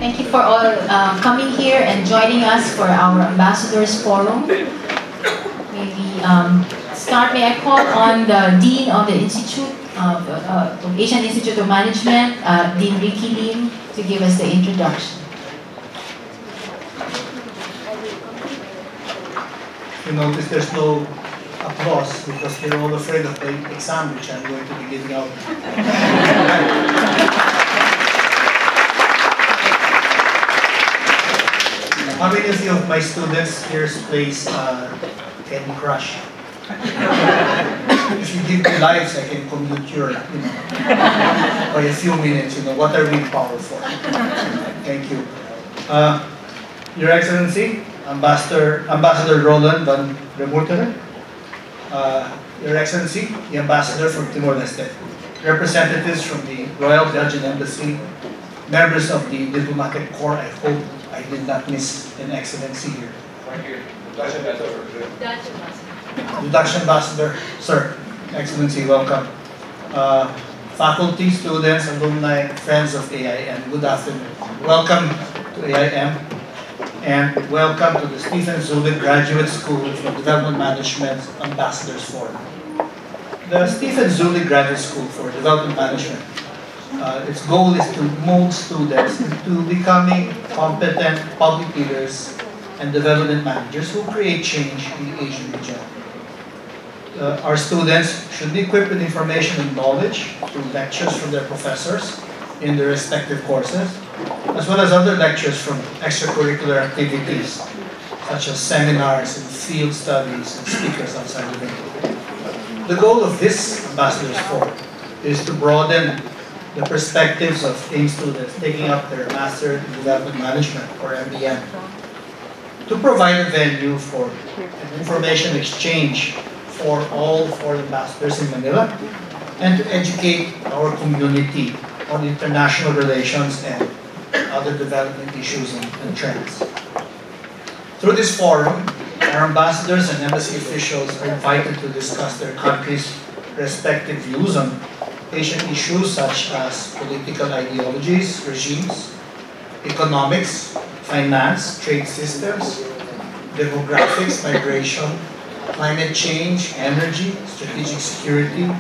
Thank you for all coming here and joining us for our Ambassadors Forum. Maybe may I call on the Dean of the Institute of Asian Institute of Management, Dean Ricky Lim, to give us the introduction. You notice there's no applause because they're all afraid of the exam which I'm going to be giving out. How many of you of my students here plays Candy Crush? If you give me lives, I can commute your, by a few minutes, what are we powerful? Thank you. Your Excellency, Ambassador Roland Van Remoortele, Your Excellency, the Ambassador from Timor-Leste, representatives from the Royal Belgian Embassy, members of the Diplomatic Corps, I hope I did not miss an excellency here. Thank you. Dutch Ambassador. The Dutch Ambassador, sir, Excellency, welcome. Faculty, students, alumni, friends of AIM, good afternoon. Welcome to AIM, and welcome to the Stephen Zuellig Graduate School for Development Management Ambassadors Forum. The Stephen Zuellig Graduate School for Development Management, its goal is to mold students into becoming competent public leaders and development managers who create change in the Asian region. Our students should be equipped with information and knowledge through lectures from their professors in their respective courses, as well as other lectures from extracurricular activities, such as seminars and field studies and speakers outside the venue. The goal of this Ambassadors Forum is to broaden the perspectives of AIM students taking up their Master in Development Management, or MDM, to provide a venue for an information exchange for all foreign ambassadors in Manila, and to educate our community on international relations and other development issues and trends. Through this forum, our ambassadors and embassy officials are invited to discuss their country's respective views on Asian issues such as political ideologies, regimes, economics, finance, trade systems, demographics, migration, climate change, energy, strategic security,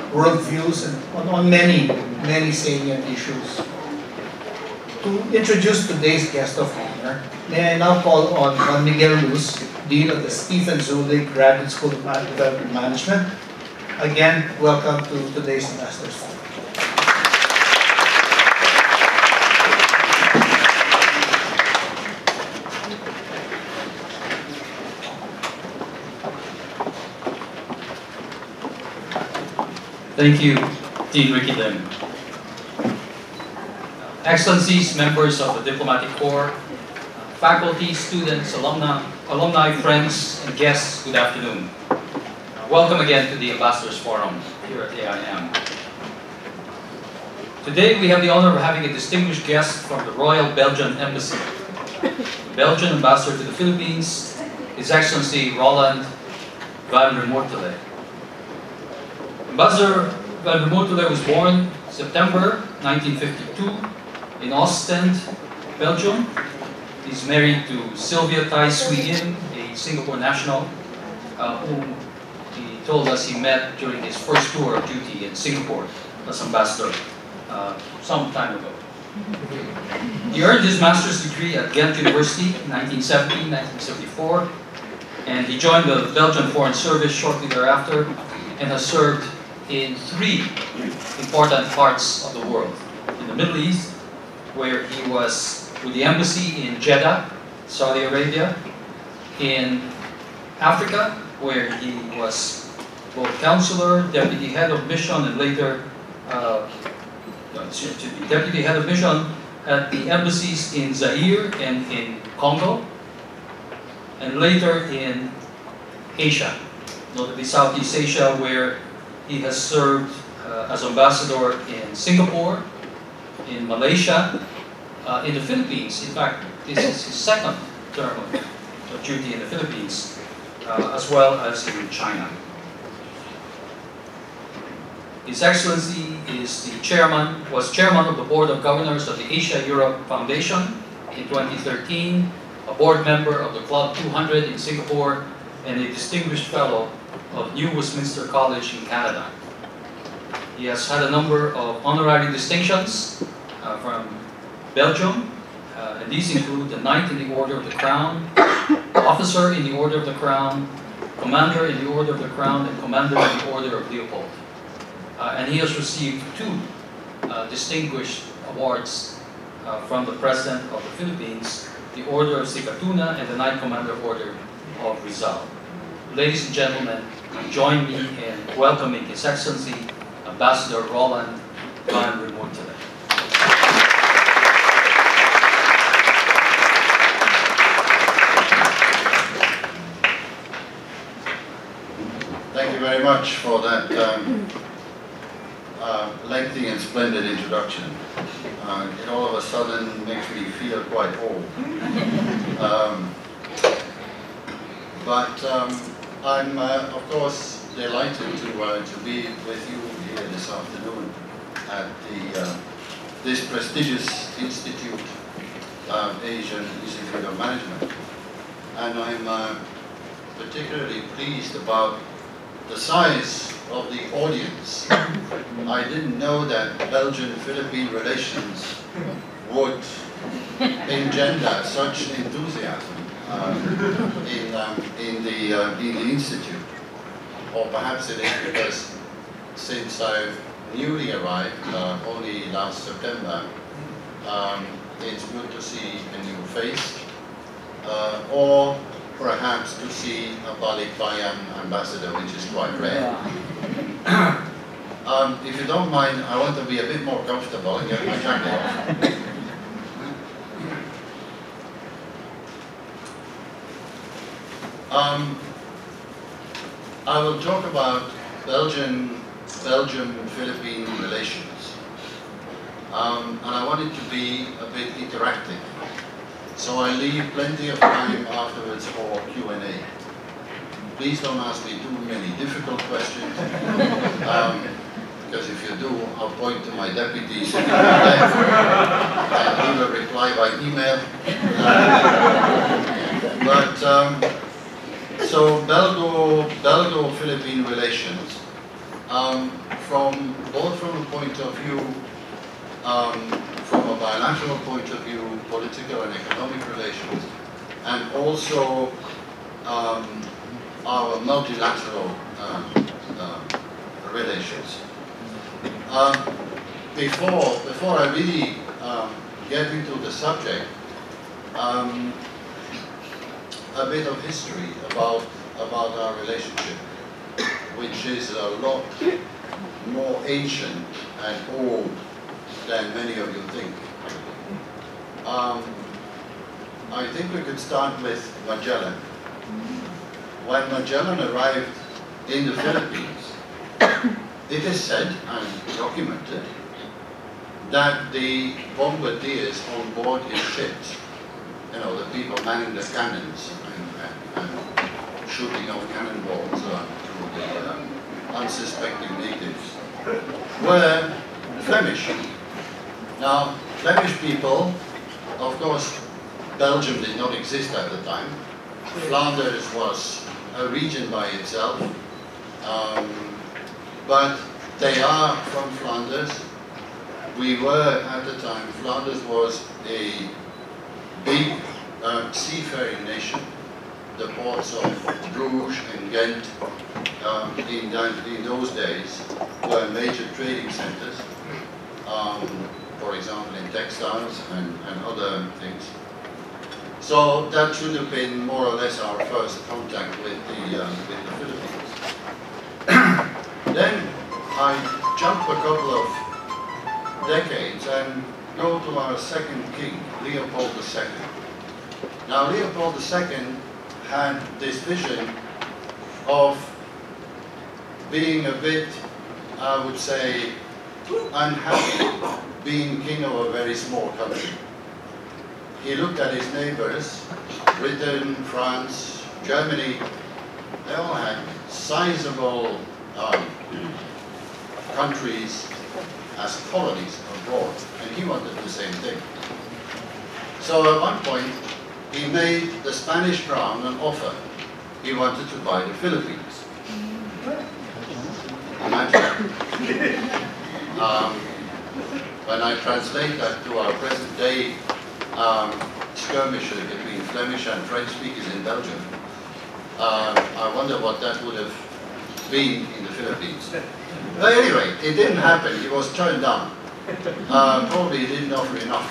worldviews, and on many, many salient issues. To introduce today's guest of honor, may I now call on Juan Miguel Luz, Dean of the Stephen Zuellig Graduate School of Development Management. Again, welcome to today's Ambassadors Forum. Thank you, Dean Ricky Lim. Excellencies, members of the Diplomatic Corps, faculty, students, alumni, friends, and guests, good afternoon. Welcome again to the Ambassadors Forum here at AIM. Today we have the honor of having a distinguished guest from the Royal Belgian Embassy. The Belgian Ambassador to the Philippines, His Excellency Roland Van Remoortele. Ambassador Van Remoortele was born September 1952 in Ostend, Belgium. He's married to Sylvia Tai Sui-in, a Singapore national, whom he told us he met during his first tour of duty in Singapore as ambassador some time ago. He earned his master's degree at Ghent University in 1970-1974, and he joined the Belgian Foreign Service shortly thereafter and has served in 3 important parts of the world. In the Middle East, where he was with the embassy in Jeddah, Saudi Arabia. In Africa, where he was both counselor, deputy head of mission, and later deputy head of mission at the embassies in Zaire and in Congo, and later in Asia, notably Southeast Asia, where he has served as ambassador in Singapore, in Malaysia, in the Philippines. In fact, this is his 2nd term of duty in the Philippines, as well as in China. His Excellency was chairman of the Board of Governors of the Asia-Europe Foundation in 2013, a board member of the Club 200 in Singapore, and a distinguished fellow of New Westminster College in Canada. He has had a number of honorary distinctions from Belgium, and these include the Knight in the Order of the Crown, Officer in the Order of the Crown, Commander in the Order of the Crown, and Commander in the Order of Leopold. And he has received 2 distinguished awards from the President of the Philippines, the Order of Sikatuna and the Knight Commander Order of Rizal. Ladies and gentlemen, join me in welcoming His Excellency Ambassador Roland Van Remoortele. Thank you very much for that lengthy and splendid introduction. It all of a sudden makes me feel quite old. I'm of course delighted to be with you here this afternoon at this prestigious institute, Asian Institute of Management. And I'm particularly pleased about the size of the audience. I didn't know that Belgian-Philippine relations would engender such enthusiasm in the institute. Or perhaps it is because since I've newly arrived only last September, it's good to see a new face, or perhaps to see a Balikbayan ambassador, which is quite rare. If you don't mind, I want to be a bit more comfortable and get my jacket off. I will talk about Belgian-Philippine relations, and I want it to be a bit interactive. So I leave plenty of time afterwards for Q&A. Please don't ask me too many difficult questions, because if you do, I'll point to my deputy sitting on the left, and he will reply by email. So Belgo-Philippine relations, both from a point of view, from a bilateral point of view, political and economic relations, and also our multilateral relations. Before I really get into the subject, a bit of history about our relationship, which is a lot more ancient and old than many of you think. I think we could start with Magellan. When Magellan arrived in the Philippines, it is said and documented that the bombardiers on board his ships, you know, the people manning the cannons and shooting out cannonballs to the unsuspecting natives, were Flemish. Now, Flemish people, of course, Belgium did not exist at the time. Flanders was a region by itself, but they are from Flanders. We were, at the time, Flanders was a big seafaring nation. The ports of Bruges and Ghent in those days were major trading centers, for example in textiles and other things. So that should have been more or less our first contact with the Philippines. Then I jump a couple of decades and go to our second king, Leopold II. Now Leopold II had this vision of being a bit, I would say, unhappy being king of a very small country. He looked at his neighbors, Britain, France, Germany. They all had sizable countries as colonies abroad, and he wanted the same thing. So at one point, he made the Spanish crown an offer. He wanted to buy the Philippines. Imagine. When I translate that to our present day skirmishes between Flemish and French speakers in Belgium, I wonder what that would have been in the Philippines. But anyway, it didn't happen. He was turned down. Probably he didn't offer enough.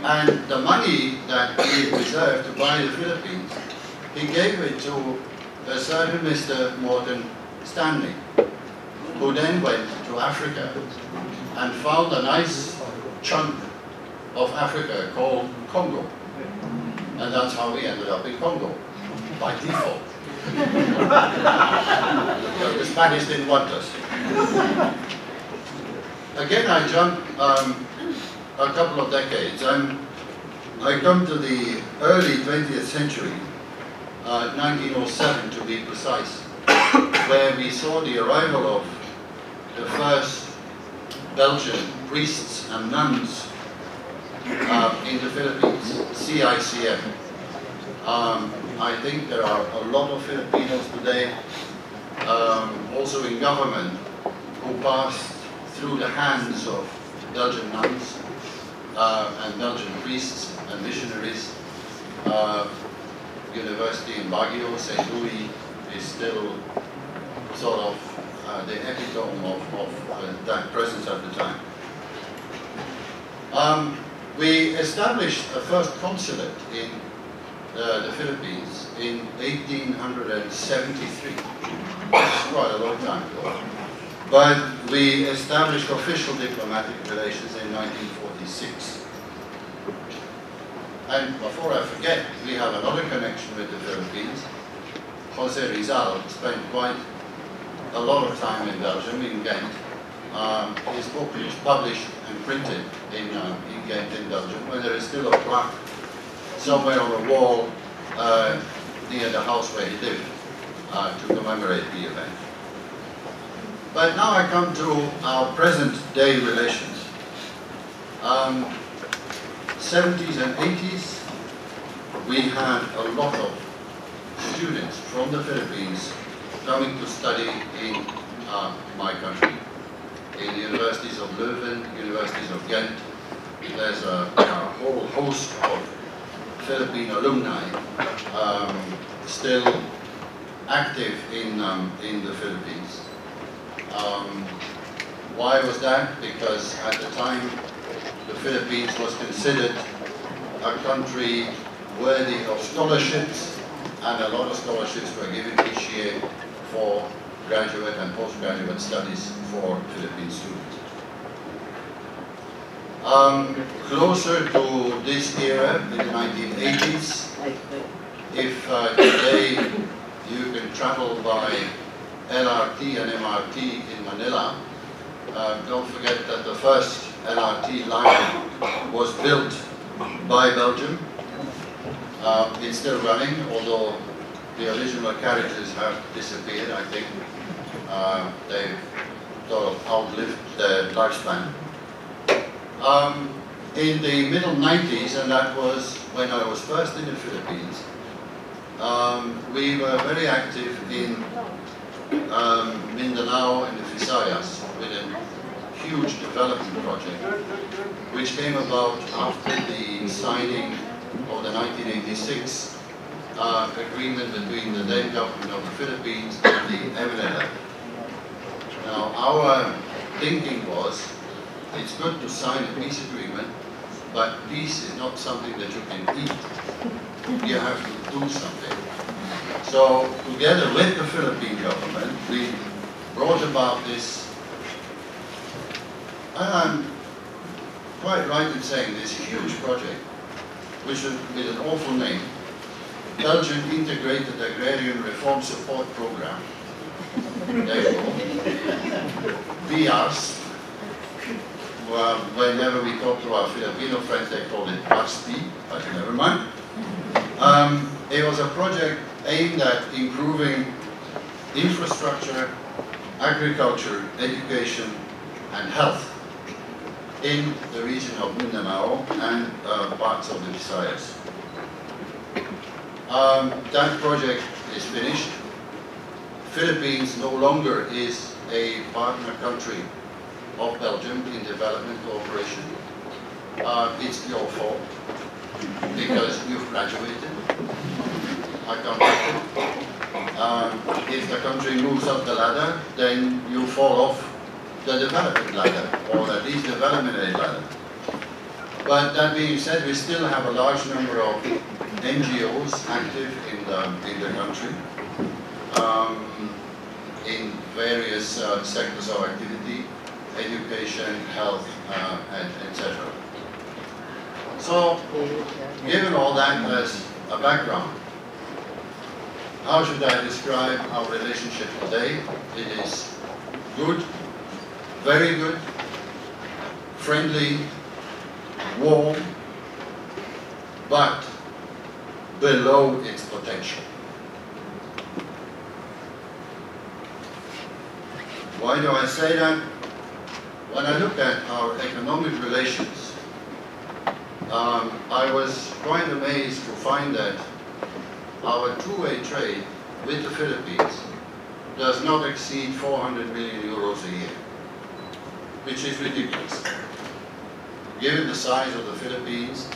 And the money that he reserved to buy the Philippines, he gave it to a certain Mr. Morton Stanley, who then went to Africa and found a nice chunk of Africa called Congo. And that's how we ended up in Congo, by default. The Spanish didn't want us. Again, I jump a couple of decades. I come to the early 20th century, 1907 to be precise, where we saw the arrival of the first Belgian priests and nuns in the Philippines, CICF. I think there are a lot of Filipinos today, also in government, who passed through the hands of Belgian nuns and Belgian priests and missionaries. University in Baguio, St. Louis, is still sort of the epitome of that presence at the time. We established a first consulate in the Philippines in 1873. That's quite a long time ago. But we established official diplomatic relations in 1946. And before I forget, we have another connection with the Philippines. Jose Rizal spent quite a lot of time in Belgium, in Ghent. His book was published and printed in Ghent in Belgium, where there is still a plaque somewhere on the wall near the house where he lived to commemorate the event. But now I come to our present day relations. 70s and 80s, we had a lot of students from the Philippines coming to study in my country. In the universities of Leuven, universities of Ghent, there's a whole host of Philippine alumni still active in the Philippines. Why was that? Because at the time, the Philippines was considered a country worthy of scholarships, and a lot of scholarships were given each year for graduate and postgraduate studies for Philippine students. Closer to this era, in the 1980s, if today you can travel by LRT and MRT in Manila, don't forget that the first LRT line was built by Belgium. It's still running, although the original carriages have disappeared, I think. They've sort of outlived their lifespan. In the middle 90s, and that was when I was first in the Philippines, we were very active in Mindanao and the Visayas with a huge development project, which came about after the signing of the 1986 agreement between the then government of the Philippines and the MNLF. Now, our thinking was, it's good to sign a peace agreement, but peace is not something that you can eat. You have to do something. So, together with the Philippine government, we brought about this, and I'm quite right in saying this huge project, which is with an awful name, Belgian Integrated Agrarian Reform Support Program. There you go. BIAS. Well, whenever we talk to our Filipino friends, they call it BASP, but never mind. It was a project aimed at improving infrastructure agriculture, education, and health in the region of Mindanao and parts of the Visayas. That project is finished. Philippines no longer is a partner country of Belgium in development cooperation. It's your fault because you've graduated. I can't help it. If the country moves up the ladder, then you fall off the development ladder, or at least development aid ladder. But that being said, we still have a large number of NGOs active in the country, in various sectors of activity, education, health, etc. So, given all that as a background, how should I describe our relationship today? It is good, very good, friendly, warm, but below its potential. Why do I say that? When I look at our economic relations, I was quite amazed to find that our two-way trade with the Philippines does not exceed 400 million euros a year, which is ridiculous. Given the size of the Philippines,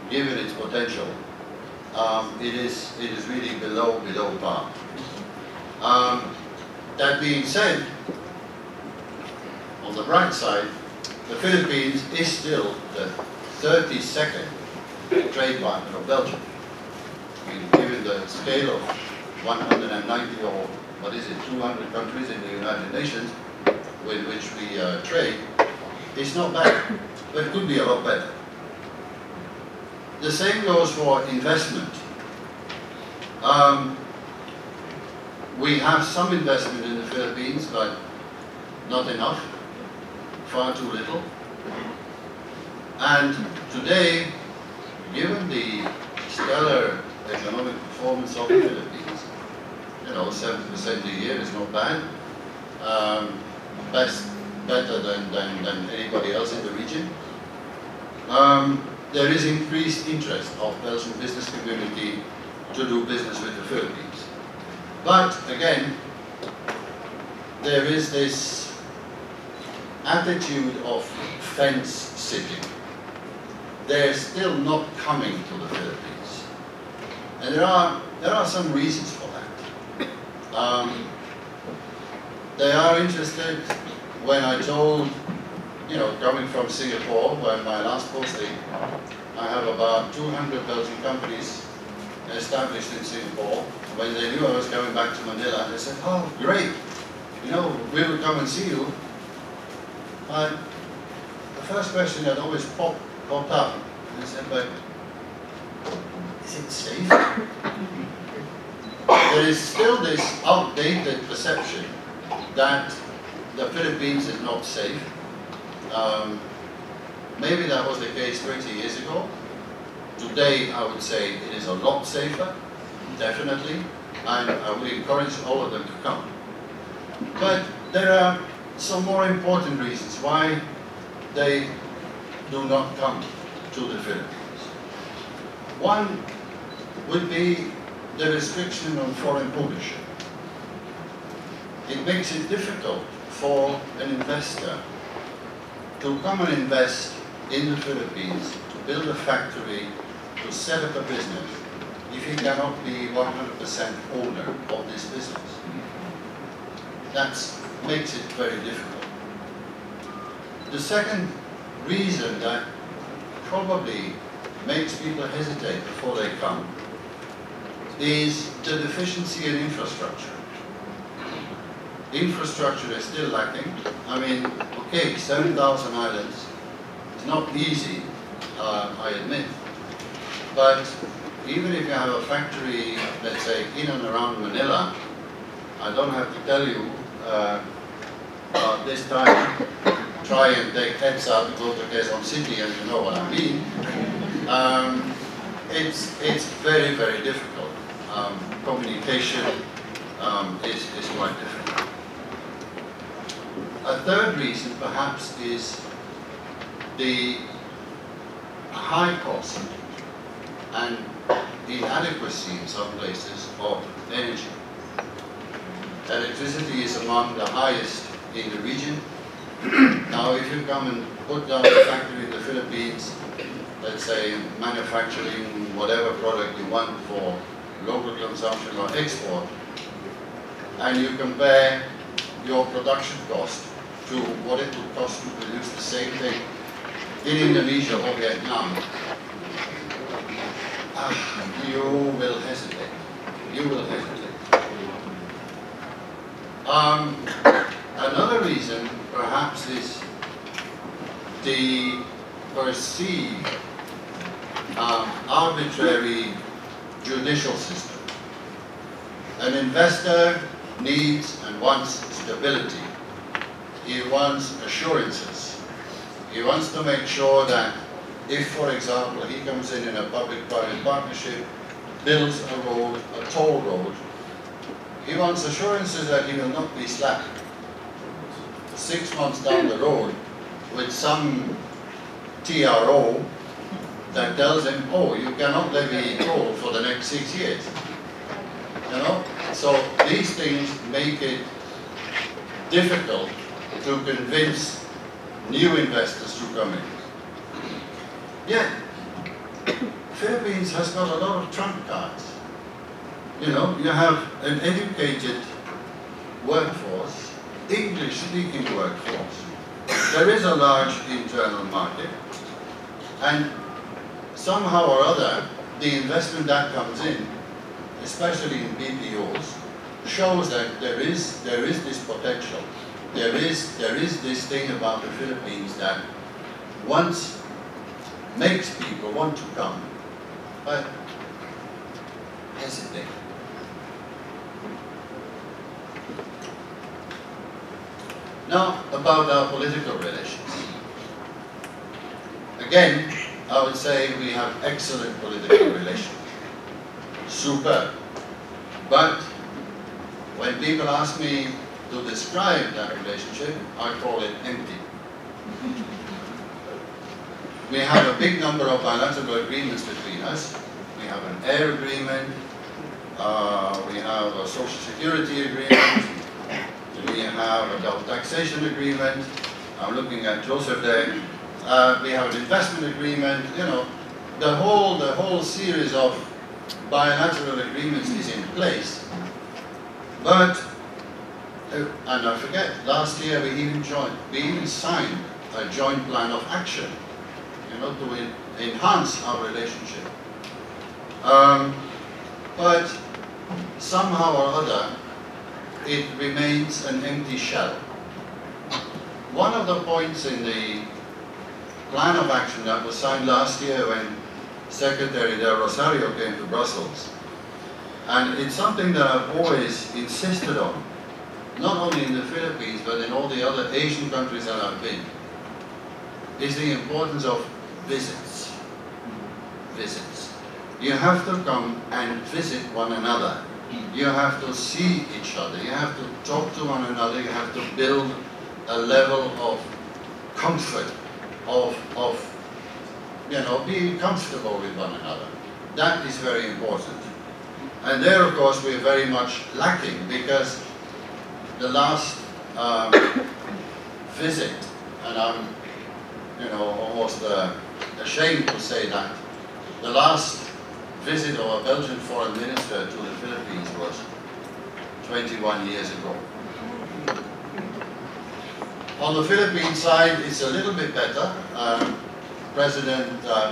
given its potential, it is really below par. That being said, on the bright side, the Philippines is still the 32nd trade partner of Belgium. I mean, given the scale of 190 or, 200 countries in the United Nations with which we trade, it's not bad, but it could be a lot better. The same goes for investment. We have some investment in the Philippines, but not enough, far too little. And today, given the stellar economic performance of the Philippines, 7% a year is not bad. Better than anybody else in the region. There is increased interest of Belgian business community to do business with the Philippines. But again, there is this attitude of fence sitting. They're still not coming to the Philippines. And there are some reasons for that. They are interested. When I told, coming from Singapore, where my last posting, I have about 200 Belgian companies established in Singapore. When they knew I was coming back to Manila, they said, "Oh, great, we will come and see you." But the first question that always popped up, they said, "But is it safe?" There is still this outdated perception that the Philippines is not safe. Maybe that was the case 20 years ago. Today, I would say it is a lot safer, definitely, and I would encourage all of them to come. But there are some more important reasons why they do not come to the Philippines. One would be the restriction on foreign ownership. It makes it difficult for an investor to come and invest in the Philippines, to build a factory, to set up a business, if he cannot be 100% owner of this business. That makes it very difficult. The second reason that probably makes people hesitate before they come is the deficiency in infrastructure. Infrastructure is still lacking. I mean, okay, 7,000 islands. It's not easy, I admit. But even if you have a factory, let's say, in and around Manila, I don't have to tell you, this time, try and take heads out and go to Quezon City, and you know what I mean. It's very, very difficult. Communication is quite difficult. A third reason perhaps is the high cost and inadequacy in some places of energy. Electricity is among the highest in the region. Now if you come and put down a factory in the Philippines, let's say manufacturing whatever product you want for local consumption or export, and you compare your production cost to what it would cost to produce the same thing in Indonesia or Vietnam, you will hesitate. You will hesitate. Another reason perhaps is the perceived arbitrary judicial system. An investor needs and wants stability. He wants assurances. He wants to make sure that if, for example, he comes in a public-private partnership, builds a road, a toll road, he wants assurances that he will not be slapped 6 months down the road with some TRO that tells him, oh, you cannot levy a toll for the next 6 years. You know? So these things make it difficult to convince new investors to come in. Yet, Philippines has got a lot of trump cards. You know, you have an educated workforce, English-speaking workforce. There is a large internal market, and somehow or other, the investment that comes in, especially in BPOs, shows that there is this potential. There is this thing about the Philippines that once makes people want to come, but hesitate. Now, about our political relations. Again, I would say we have excellent political relations. Superb. But when people ask me to describe that relationship, I call it empty. We have a big number of bilateral agreements between us. We have an air agreement, we have a social security agreement, we have a double taxation agreement. I'm looking at Joseph there. We have an investment agreement. You know, the whole series of bilateral agreements is in place. But and I forget, last year we even signed a joint plan of action, you know, to enhance our relationship. But somehow or other, it remains an empty shell. One of the points in the plan of action that was signed last year when Secretary Del Rosario came to Brussels, and it's something that I've always insisted on, not only in the Philippines, but in all the other Asian countries that I've been, is the importance of visits. Visits. You have to come and visit one another. You have to see each other. You have to talk to one another. You have to build a level of comfort, of you know, being comfortable with one another. That is very important. And there, of course, we're very much lacking, because the last visit, and I'm, you know, almost ashamed to say that, the last visit of a Belgian foreign minister to the Philippines was 21 years ago. On the Philippine side, it's a little bit better.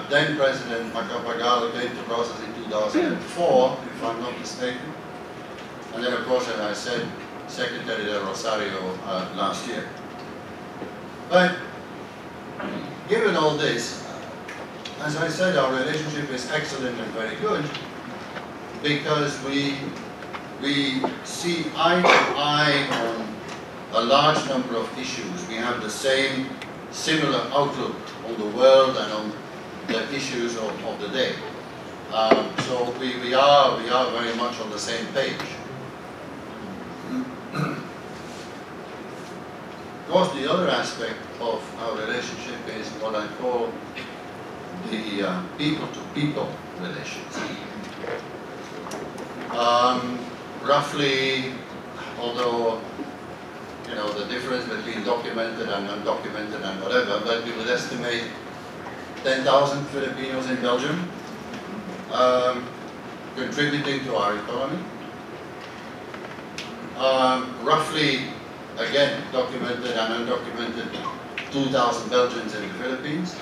Then President Macapagal came to Brussels in 2004, if I'm not mistaken. And then, of course, as I said, Secretary Del Rosario last year. But given all this, as I said, our relationship is excellent and very good, because we see eye to eye on a large number of issues. We have the same similar outlook on the world and on the issues of the day. So we are very much on the same page. Of course, the other aspect of our relationship is what I call the people-to-people relations. Roughly, although you know the difference between documented and undocumented and whatever, but we would estimate 10,000 Filipinos in Belgium contributing to our economy. Roughly, again, documented and undocumented, 2,000 Belgians in the Philippines,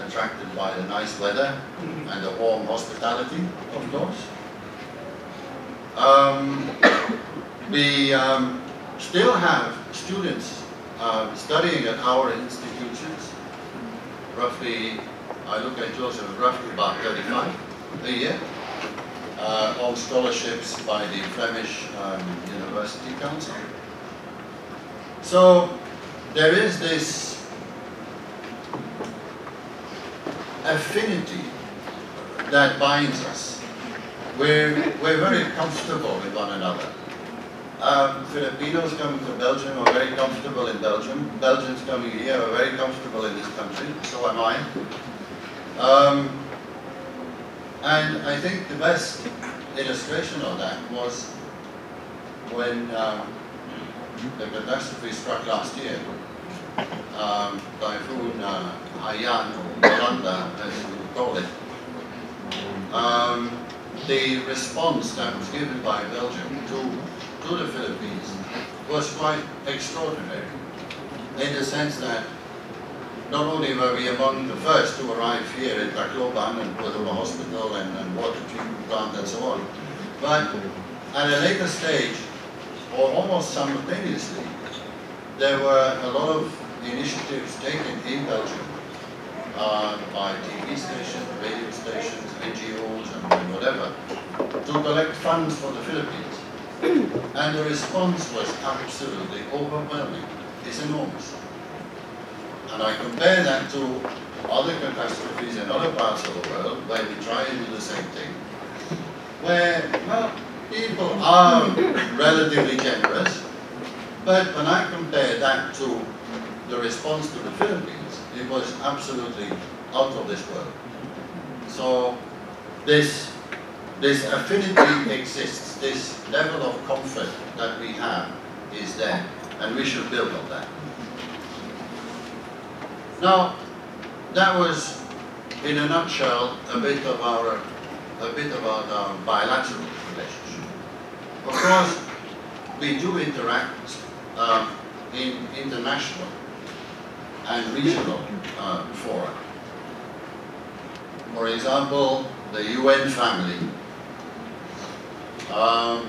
attracted by the nice weather and the warm hospitality, of course. We still have students studying at our institutions. Roughly, I look at Joseph, roughly about 35 a year, on scholarships by the Flemish University Council. So there is this affinity that binds us. We're very comfortable with one another. Filipinos coming to Belgium are very comfortable in Belgium. Belgians coming here are very comfortable in this country. So am I. And I think the best illustration of that was when the catastrophe struck last year. Typhoon Haiyan, or Yolanda, as you call it. The response that was given by Belgium to the Philippines was quite extraordinary, in the sense that not only were we among the first to arrive here in Tacloban and go to the hospital and water treatment plant and so on, but at a later stage, or almost simultaneously, there were a lot of initiatives taken in Belgium by TV stations, radio stations, NGOs and whatever, to collect funds for the Philippines. And the response was absolutely overwhelming. It's enormous. And I compare that to other catastrophes in other parts of the world where we try and do the same thing, where, well, people are relatively generous, but when I compare that to the response to the Philippines, it was absolutely out of this world. So this affinity exists, this level of comfort that we have is there, and we should build on that. Now, that was, in a nutshell, a bit about our bilateral relationship. Of course, we do interact in international and regional fora. For example, the UN family.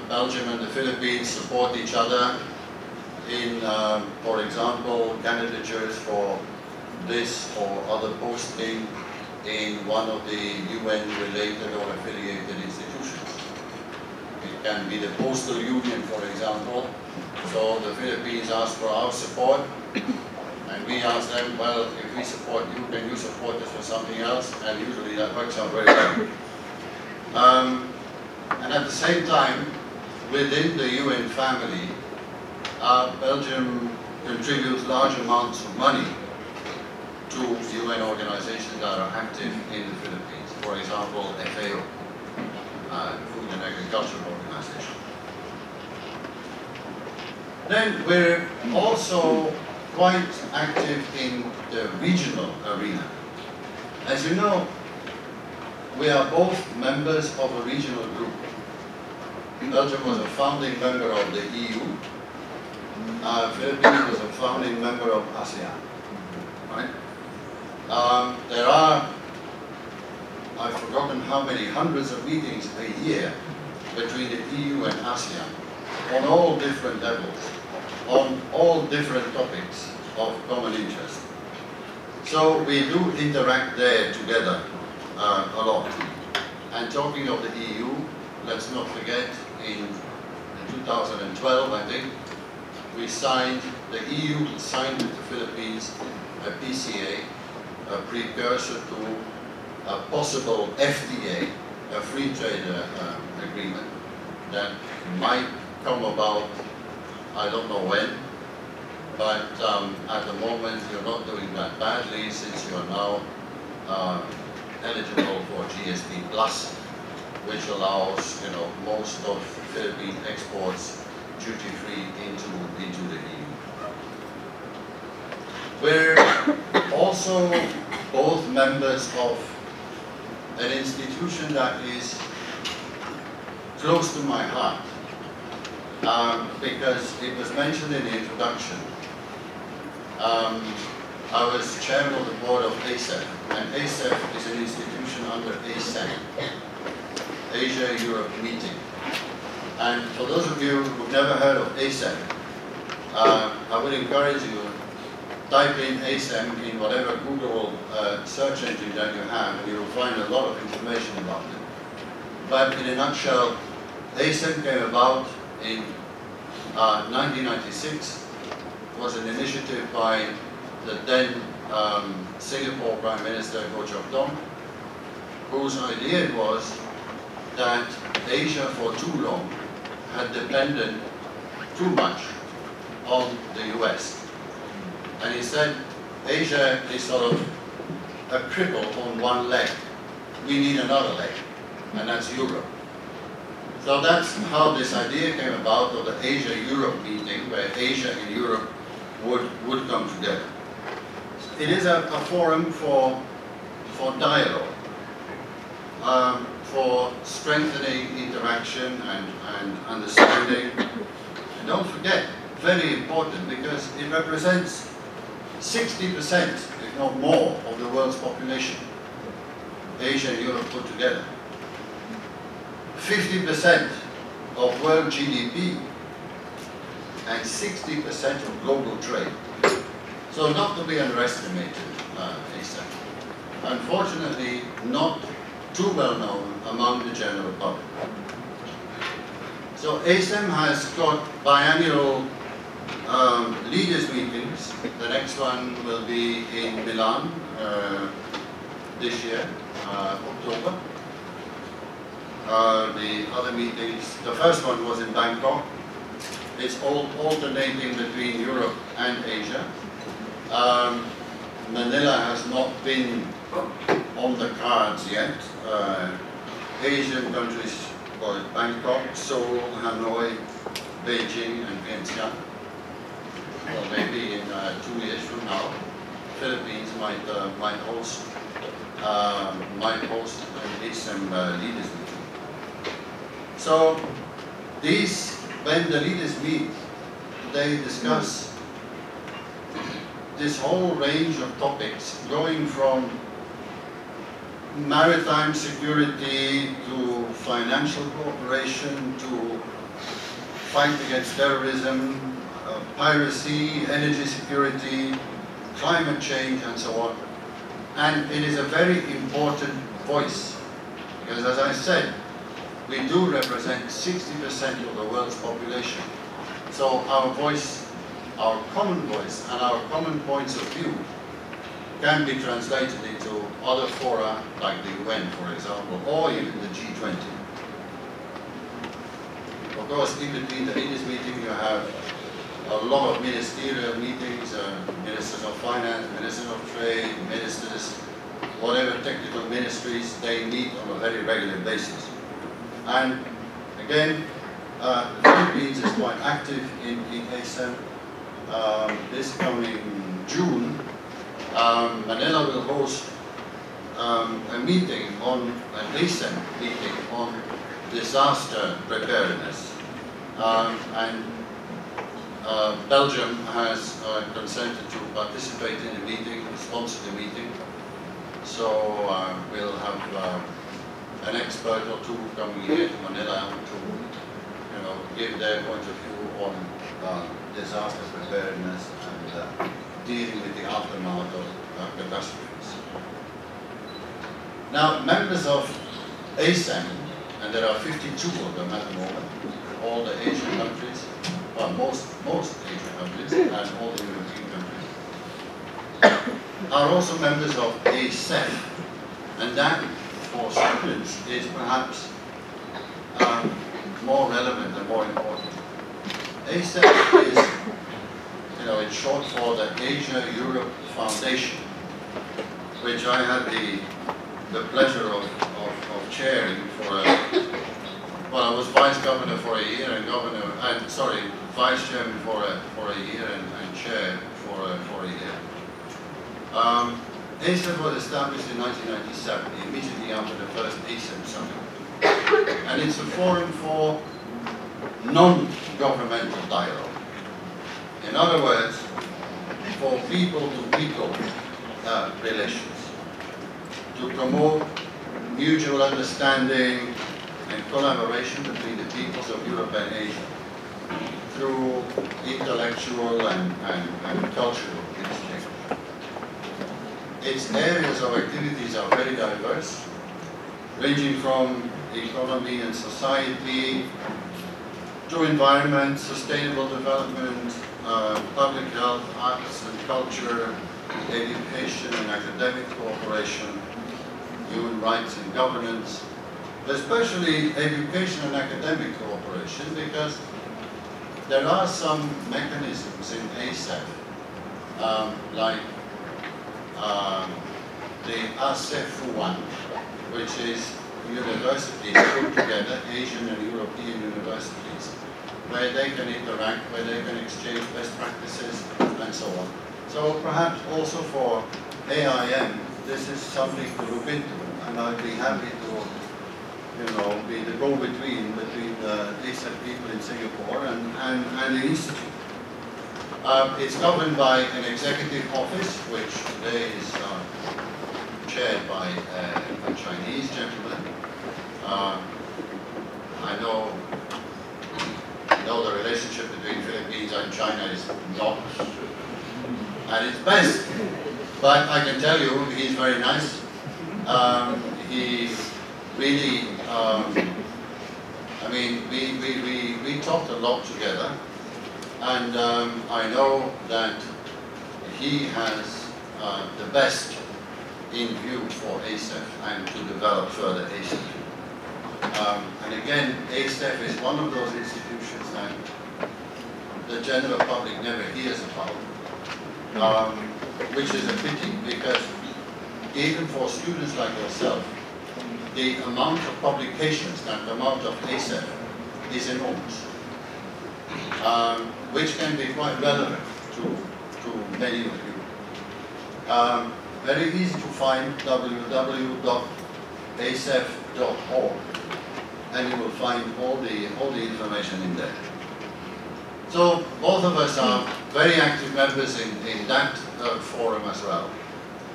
Belgium and the Philippines support each other in, for example, candidatures for this or other posting in one of the UN-related or affiliated institutions. It can be the Postal Union, for example. So the Philippines ask for our support, and we ask them, well, if we support you, can you support us for something else? And usually that works out very well. And at the same time, within the UN family, Belgium contributes large amounts of money to UN organizations that are active in the Philippines. For example, FAO, Food and Agriculture Organization. Then we're also quite active in the regional arena. As you know, we are both members of a regional group. Belgium was a founding member of the EU. Philippines was a founding member of ASEAN. Right? There are, I've forgotten how many hundreds of meetings a year between the EU and ASEAN on all different levels, on all different topics of common interest. So we do interact there together a lot. And talking of the EU, let's not forget in 2012, I think, the EU signed with the Philippines a PCA, a precursor to a possible FTA, a free trade agreement that might come about, I don't know when, but at the moment you're not doing that badly, since you are now eligible for GSP Plus, which allows most of Philippine exports duty-free into the EU. We're also both members of an institution that is close to my heart, because it was mentioned in the introduction. I was chairman of the board of ASEP, and ASEP is an institution under ASEM, Asia-Europe Meeting. And for those of you who've never heard of ASEM, I would encourage you, type in ASEM in whatever Google search engine that you have, and you will find a lot of information about it. But in a nutshell, ASEM came about in 1996. It was an initiative by the then Singapore Prime Minister Goh Chok Tong, whose idea was that Asia for too long had depended too much on the US. And he said, Asia is sort of a cripple on one leg. We need another leg, and that's Europe. So that's how this idea came about of the Asia-Europe meeting, where Asia and Europe would come together. It is a forum for dialogue, for strengthening interaction and understanding. And don't forget, very important, because it represents 60%, if not more, of the world's population. Asia and Europe put together. 50% of world GDP and 60% of global trade. So not to be underestimated, ASEM. Unfortunately, not too well known among the general public. So ASEM has got biannual leaders meetings. The next one will be in Milan this year, October. The other meetings, the first one was in Bangkok. It's all alternating between Europe and Asia. Manila has not been on the cards yet. Asian countries, well, Bangkok, Seoul, Hanoi, Beijing, and Vientiane. Well, maybe in 2 years from now, Philippines might host an ASEM leaders meeting. So when the leaders meet, they discuss this whole range of topics, going from maritime security to financial cooperation to fight against terrorism, piracy, energy security, climate change, and so on. And it is a very important voice, because as I said, we do represent 60% of the world's population. So our voice, our common voice, and our common points of view can be translated into other fora, like the UN, for example, or even the G20. Of course, in between the leaders meeting, you have a lot of ministerial meetings, ministers of finance, ministers of trade, ministers, whatever technical ministries, they meet on a very regular basis. And again, the Philippines is quite active in ASEM. This coming June, Manila will host a meeting an ASEM meeting on disaster preparedness. And Belgium has consented to participate in the meeting, sponsor the meeting. So we'll have an expert or two coming here to Manila to give their point of view on disaster preparedness and dealing with the aftermath of catastrophes. Now, members of ASEM, and there are 52 of them at the moment, all the Asian countries, well, most Asian countries and all the European countries, are also members of ASEP, and that, for students, is perhaps more relevant and more important. ASEP is, it's short for the Asia-Europe Foundation, which I had the pleasure of chairing for well, I was vice governor for a year and vice chairman for a year and chair for a year. ASEP was established in 1997, immediately after the first ASEP summit. And it's a forum for non-governmental dialogue. In other words, for people-to-people relations, to promote mutual understanding and collaboration between the peoples of Europe and Asia through intellectual and cultural exchange. Its areas of activities are very diverse, ranging from economy and society to environment, sustainable development, public health, arts and culture, education and academic cooperation, human rights and governance, especially education and academic cooperation, because there are some mechanisms in ASEP, like the ASEF1, which is universities put together, Asian and European universities, where they can interact, where they can exchange best practices, and so on. So perhaps also for AIM, this is something to look into, and I'd be happy to, be the go-between between the ASEP people in Singapore and the Institute. It's governed by an executive office, which today is chaired by a Chinese gentleman. I know the relationship between Philippines and China is not at its best, but I can tell you he's very nice. He really, we talked a lot together, and I know that he has the best in view for ASEP and to develop further ASEP. And again, ASEP is one of those institutions that the general public never hears about, which is a pity, because even for students like yourself, the amount of publications and the amount of ASEP is enormous, which can be quite relevant to many of you. Very easy to find, www.asef.org, and you will find all the information in there. So both of us are very active members in that forum as well.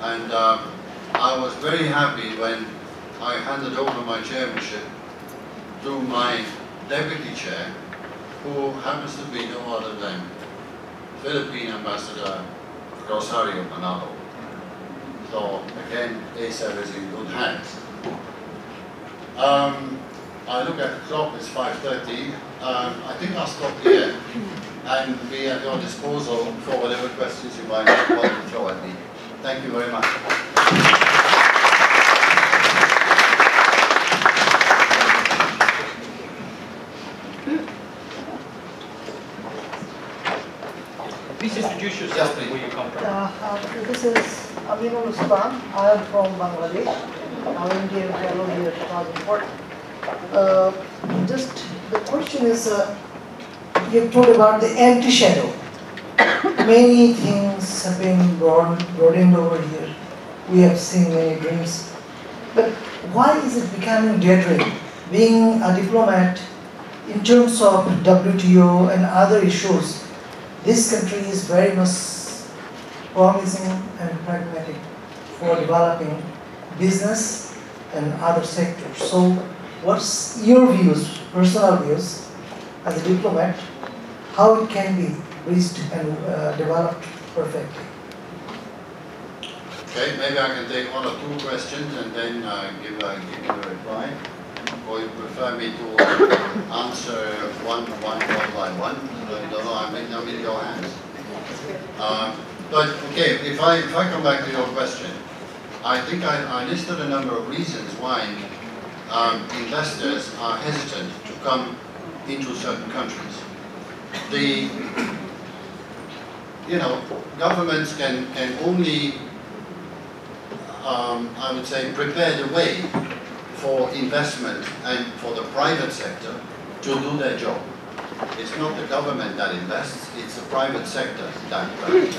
And I was very happy when I handed over my chairmanship to my deputy chair, who happens to be no other than Philippine Ambassador Rosario Manalo. So again, ASEP is in good hands. I look at the clock, it's 5:30. I think I'll stop here and be at your disposal for whatever questions you might want to throw at me. Thank you very much. Please introduce yourself and where you come from. This is Aminul Usman. I am from Bangladesh. I'm Indian fellow here 2004. Just the question is, you told about the empty shadow. Many things have been brought in over here. We have seen many dreams. But why is it becoming daydream? Being a diplomat in terms of WTO and other issues, this country is very much promising and pragmatic for developing business and other sectors. So what's your views, personal views, as a diplomat, how it can be reached and developed perfectly? Okay, maybe I can take one or two questions and then give you a reply. Or you prefer me to answer one by one? I don't know, I'm in your hands. But okay, if I come back to your question, I think I listed a number of reasons why investors are hesitant to come into certain countries. you know, governments can only, I would say, prepare the way for investment and for the private sector to do their job. It's not the government that invests, it's the private sector that is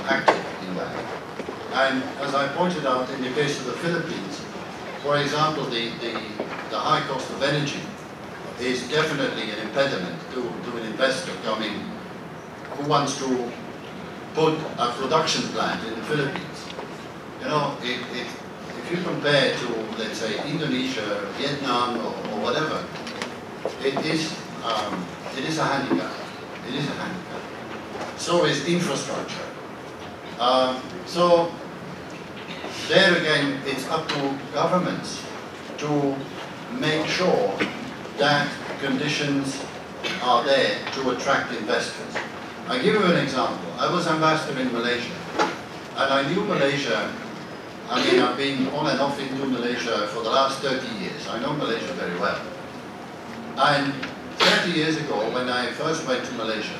active in that. And as I pointed out in the case of the Philippines, for example, the high cost of energy is definitely an impediment to an investor coming who wants to put a production plant in the Philippines. You know, if you compare to, let's say, Indonesia, Vietnam, or whatever, it is a handicap. It is a handicap. So is infrastructure. So there again, it's up to governments to make sure that conditions are there to attract investors. I'll give you an example. I was ambassador in Malaysia, and I knew Malaysia. I mean, I've been on and off into Malaysia for the last 30 years. I know Malaysia very well. And 30 years ago, when I first went to Malaysia,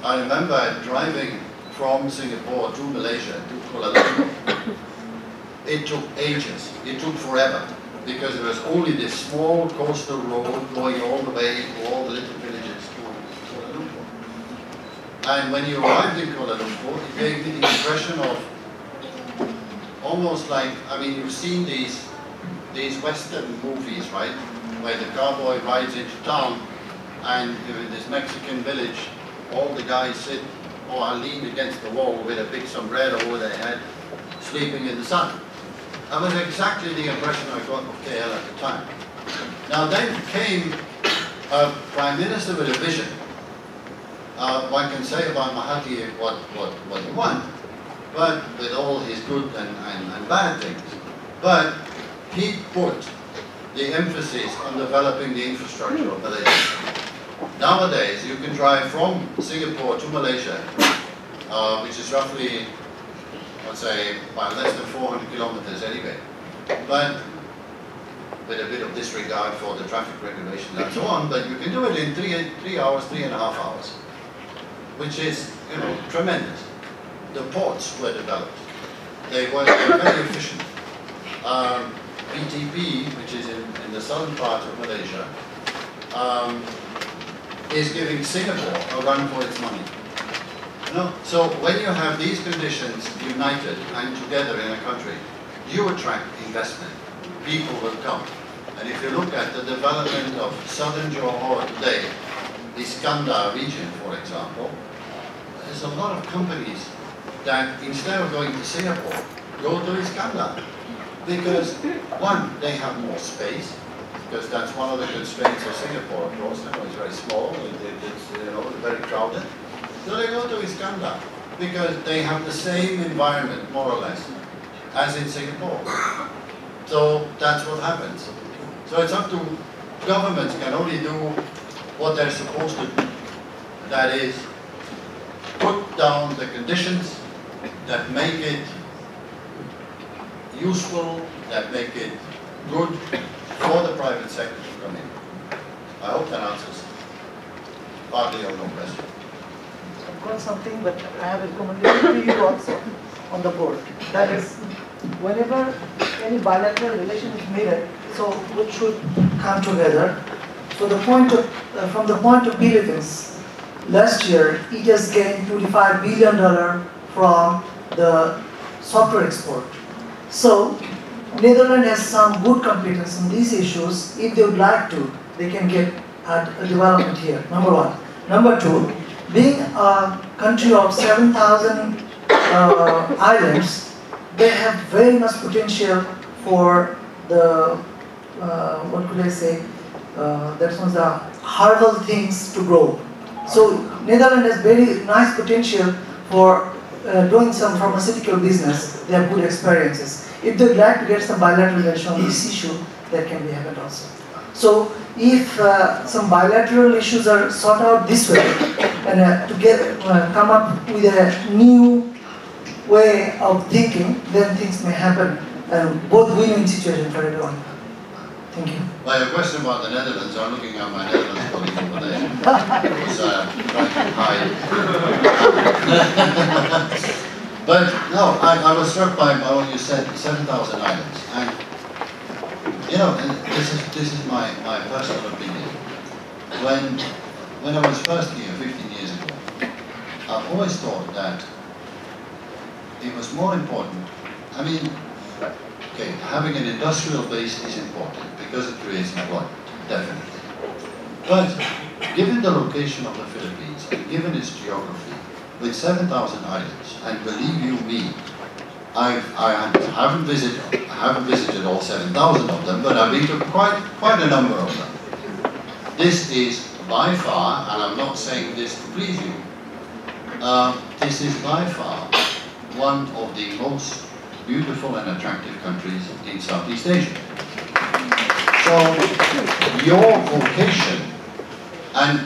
I remember driving from Singapore to Malaysia, to Kuala Lumpur. It took ages. It took forever, because there was only this small coastal road going all the way to all the little villages to Kuala Lumpur. And when you arrived in Kuala Lumpur, it gave me the impression of almost like, I mean, you've seen these Western movies, right? Where the cowboy rides into town, and in this Mexican village, all the guys sit or are leaned against the wall with a big sombrero over their head, sleeping in the sun. That was exactly the impression I got of KL at the time. Now then came a Prime Minister with a vision. One can say about Mahathir what he want, but with all his good and bad things. But he put the emphasis on developing the infrastructure of Malaysia. Nowadays, you can drive from Singapore to Malaysia, which is roughly, let's say, by less than 400 kilometers anyway, but with a bit of disregard for the traffic regulations and so on, but you can do it in 3 hours, 3.5 hours, which is, you know, tremendous. The ports were developed. They were very efficient. PTP, which is in the southern part of Malaysia, is giving Singapore a run for its money. You know? So when you have these conditions united and together in a country, you attract investment. People will come. And if you look at the development of southern Johor today, the Iskandar region, for example, there's a lot of companies that instead of going to Singapore, go to Iskandar. Because, one, they have more space, because that's one of the constraints of Singapore, of course. You know, it's very small, it's, you know, very crowded. So they go to Iskandar, because they have the same environment, more or less, as in Singapore. So that's what happens. So it's up to governments can only do what they're supposed to do. That is, put down the conditions that make it useful, that make it good for the private sector to come in. I hope that answers partly or no question. I've got something, but I have a recommendation to you also on the board. That is, whenever any bilateral relation is made, so which should come together. So the point of, from the point of Philippines, last year it has gained $25 billion from the software export. So Netherlands has some good competence in these issues. If they would like to, they can get a development here, number one. Number two, being a country of 7,000 islands, they have very much potential for the, what could I say, that was the herbal things to grow. So Netherlands has very nice potential for doing some pharmaceutical business. They have good experiences. If they'd like to get some bilateral relation on this issue, that can be happened also. So if some bilateral issues are sorted out this way, and to get come up with a new way of thinking, then things may happen, and both win-win situation for everyone. Thank you. By a question about the Netherlands, I'm looking at my Netherlands colleague over there. It was trying to hide. But no, I was struck by what you said, 7,000 islands. And you know, and this is my personal opinion. When I was first here 15 years ago, I always thought that it was more important. I mean, okay, having an industrial base is important because it creates employment, definitely. But given the location of the Philippines and given its geography, with 7,000 islands, and believe you me, I haven't visited all 7,000 of them, but I've been to quite a number of them. This is by far, and I'm not saying this to please you, this is by far one of the most beautiful and attractive countries in Southeast Asia. So your vocation, and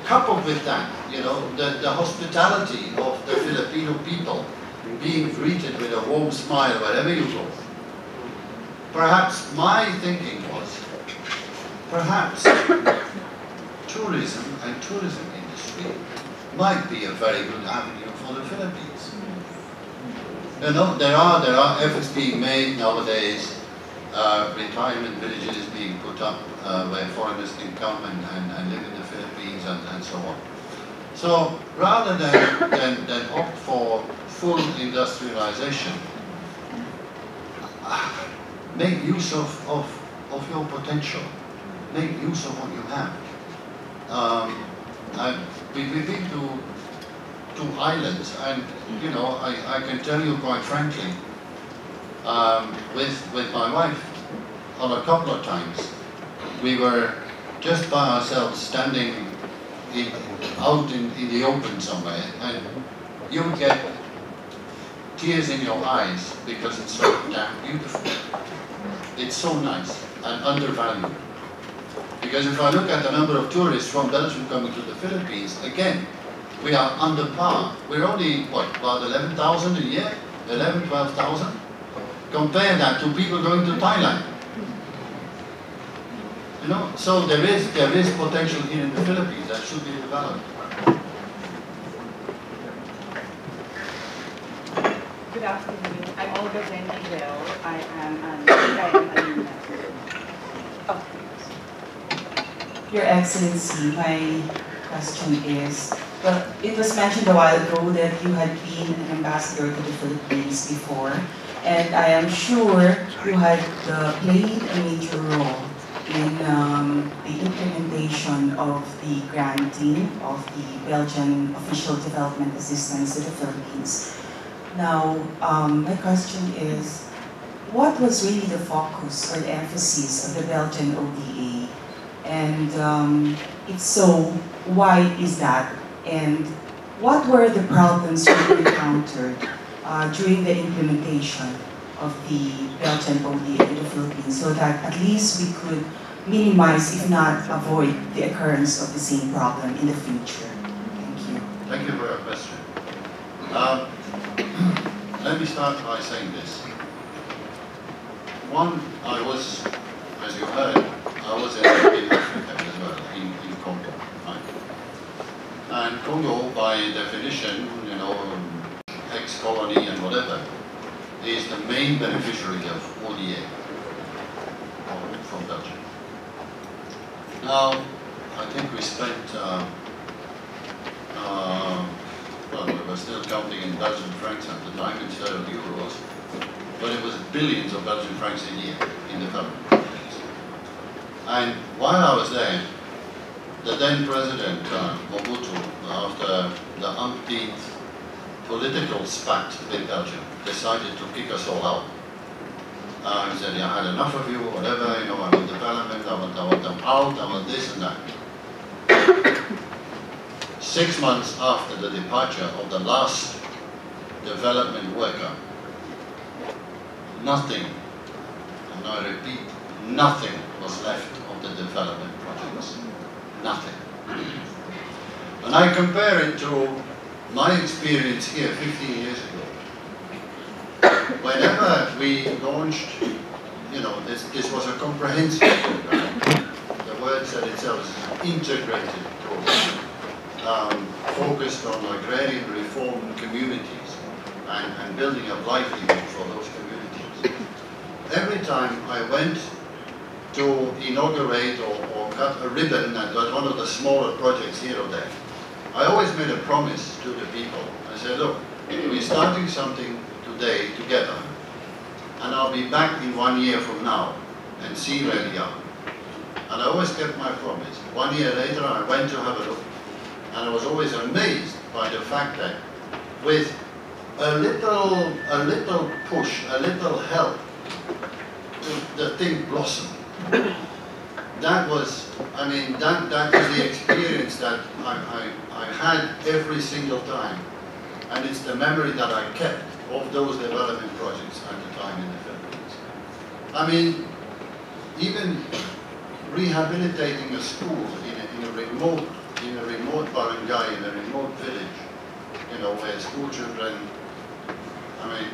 coupled with that, you know, the hospitality of the Filipino people, being greeted with a warm smile wherever you go. Perhaps my thinking was, perhaps tourism and tourism industry might be a very good avenue for the Philippines. You know, there are efforts being made nowadays, retirement villages being put up where foreigners can come and live in the Philippines and so on. So rather than opt for full industrialization, make use of your potential, make use of what you have. We've been to islands, and you know, I can tell you quite frankly, with my wife, on a couple of times, we were just by ourselves standing out in the open somewhere, and you would get tears in your eyes because it's so damn beautiful. It's so nice and undervalued. Because if I look at the number of tourists from Belgium coming to the Philippines, again, we are under par. We're only, what, about 11,000 a year? 11, 12,000? Compare that to people going to Thailand. You know, so there is potential here in the Philippines that should be developed. Good afternoon. I'm Olga Beniguel. I am an alumna. Oh. Your Excellency, my question is, well, it was mentioned a while ago that you had been an ambassador to the Philippines before, and I am sure you had played a major role in the implementation of the granting of the Belgian official development assistance to the Philippines. Now, my question is, what was really the focus or the emphasis of the Belgian ODA? And if so, why is that? And what were the problems you encountered during the implementation of the Belgian ODA in the Philippines, so that at least we could minimize, if not avoid, the occurrence of the same problem in the future? Thank you. Thank you for your question. Let me start by saying this. One, I was, as you heard, I was in Africa as well, in Congo. Right? And Congo, by definition, you know, ex-colony and whatever, is the main beneficiary of ODA from Belgium. Now, I think we spent, well, we were still counting in Belgian francs at the time instead of euros, but it was billions of Belgian francs a year in development projects. And while I was there, the then President Mobutu, after the umpteenth political spat with Belgium, decided to kick us all out. He said, yeah, I had enough of you, whatever, you know, I want development, I want them out, I want this and that. 6 months after the departure of the last development worker, nothing, and I repeat, nothing was left of the development projects. Nothing. And I compare it to my experience here 15 years ago. Whenever we launched you know, this was a comprehensive program. The word said itself is an integrated program, focused on agrarian reform communities and building a livelihood for those communities. Every time I went to inaugurate or cut a ribbon at one of the smaller projects here or there, I always made a promise to the people. I said, look, we're starting something today together, and I'll be back in 1 year from now and see where we are. And I always kept my promise. 1 year later, I went to have a look, and I was always amazed by the fact that with a little push, a little help, the thing blossomed. That was, I mean, that is the experience that I had every single time. And it's the memory that I kept of those development projects at the time in the Philippines. I mean, even rehabilitating a school in a remote barangay, in a remote village, you know, where school children, I mean,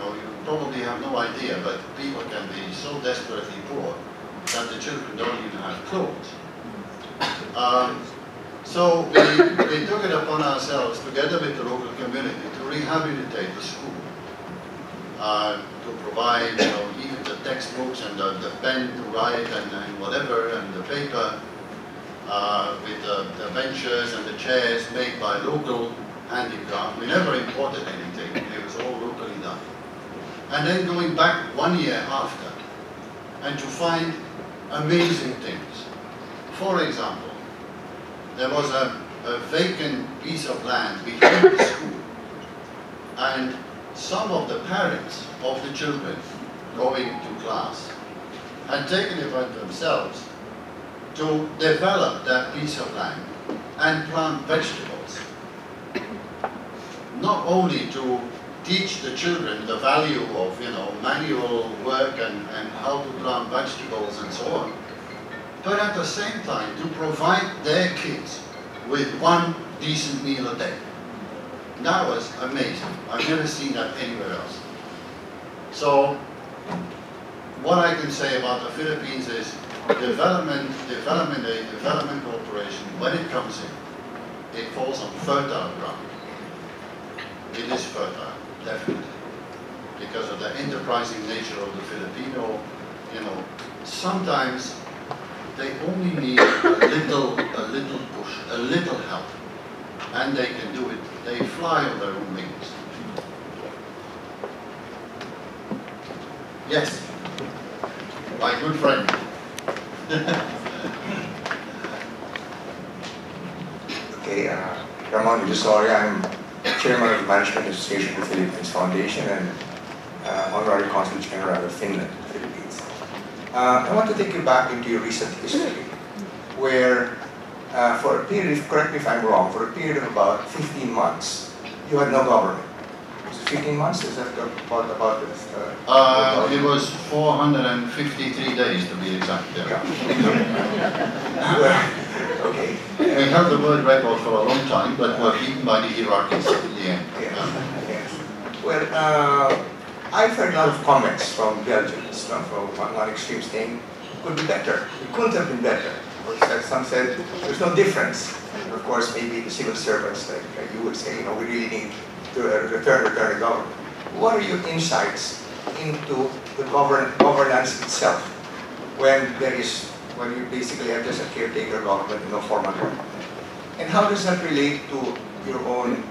you probably have no idea, but people can be so desperately poor that the children don't even have clothes. So we took it upon ourselves, together with the local community, to rehabilitate the school, to provide, you know, even the textbooks and the pen to write and whatever, and the paper, with the benches and the chairs made by local handicraft. We never imported anything, it was all locally done. And then going back 1 year after, and to find amazing things. For example, there was a vacant piece of land behind the school, and some of the parents of the children going to class had taken it upon themselves to develop that piece of land and plant vegetables. Not only to teach the children the value of, you know, manual work and how to plant vegetables and so on, but at the same time to provide their kids with one decent meal a day. That was amazing. I've never seen that anywhere else. So what I can say about the Philippines is development cooperation, when it comes in, it falls on fertile ground. It is fertile, definitely, because of the enterprising nature of the Filipino. You know, sometimes they only need a little push, a little help, and they can do it. They fly on their own wings. Yes, my good friend. Okay, Ramon Villasoria, I'm Chairman of the Management Association of the Philippines Foundation and Honorary Consul General of Finland, Philippines. I want to take you back into your recent history, where for a period, correct me if I'm wrong, for a period of about 15 months, you had no government. Was it 15 months? Is that about this? It was 453 days to be exact. Yeah. Okay. We held the world record for a long time, but were beaten by the Iraqis in the end. Yes. Well, I've heard a lot of comments from Belgians, from one extreme saying, it could be better. It couldn't have been better. Some said there's no difference. And of course, maybe the civil servants, like you would say, you know, we really need to return the government. What are your insights into the governance itself when you basically have just a caretaker government and no formal government? And how does that relate to your own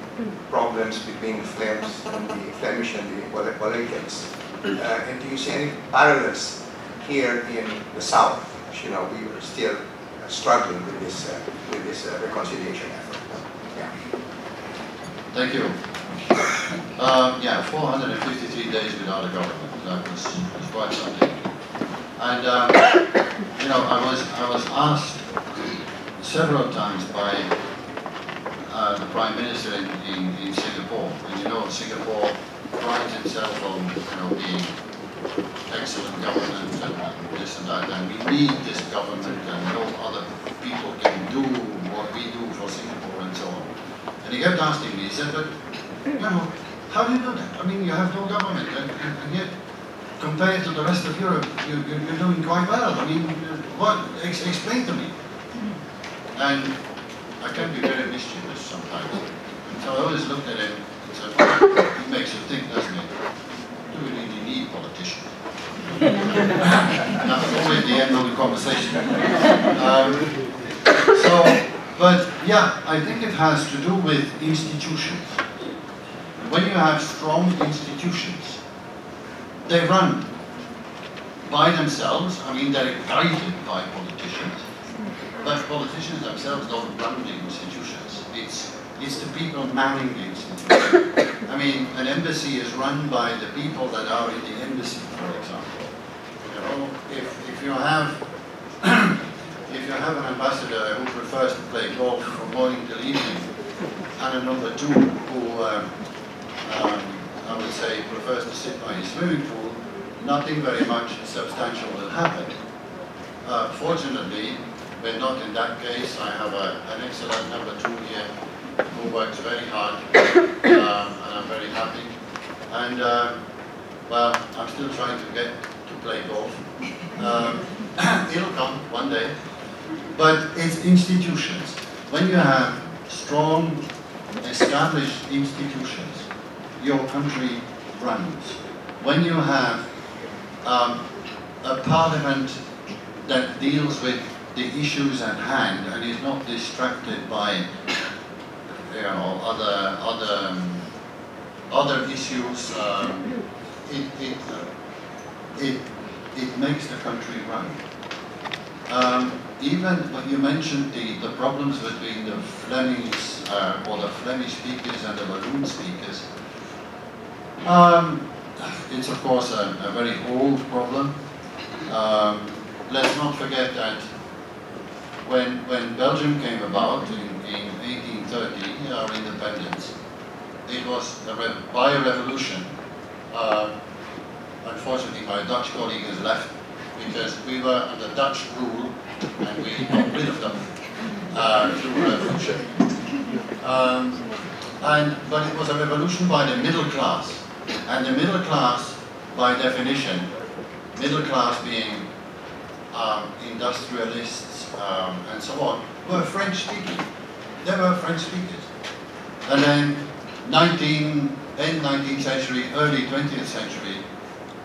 problems between the Flemish and the Wallachans? And do you see any parallels here in the South? You know, we were still struggling with this reconciliation effort. Yeah. Thank you. Yeah, 453 days without a government. That was quite something. And you know, I was asked several times by the Prime Minister in Singapore, and you know, Singapore prides itself on, you know, being excellent government and this and that, and we need this government, and no other people can do what we do for Singapore and so on. And he kept asking me, he said, but you know, how do you do that? I mean, you have no government, and yet compared to the rest of Europe, you're doing quite well. I mean, explain to me. And I can be very mischievous sometimes. So I always looked at him and said, well, he makes you think, doesn't he? Do we really need politicians? That was always the end of the conversation. But yeah, I think it has to do with institutions. When you have strong institutions, they run by themselves. I mean, they're guided by politicians, but politicians themselves don't run the institutions. It's the people manning the institutions. I mean, an embassy is run by the people that are in the embassy, for example. You know, if you have if you have an ambassador who prefers to play golf from morning till evening, and a number two who I would say prefers to sit by his swimming pool, nothing very much substantial will happen. Fortunately, we're not in that case. I have an excellent number two here who works very hard, and I'm very happy. And well, I'm still trying to get to play golf. It'll come one day. But it's institutions. When you have strong, established institutions, your country runs. When you have a parliament that deals with the issues at hand and is not distracted by, you know, other issues, it makes the country run. Even when you mentioned the problems between the Flemish or the Flemish speakers and the Walloon speakers, it's of course a very old problem. Let's not forget that when Belgium came about in 1830, our independence, it was by a revolution. Unfortunately, my Dutch colleague has left because we were under Dutch rule and we got rid of them through a revolution. But it was a revolution by the middle class. And the middle class, by definition, middle class being industrialists and so on, were French speaking. They were French speakers. And then end 19th century, early 20th century,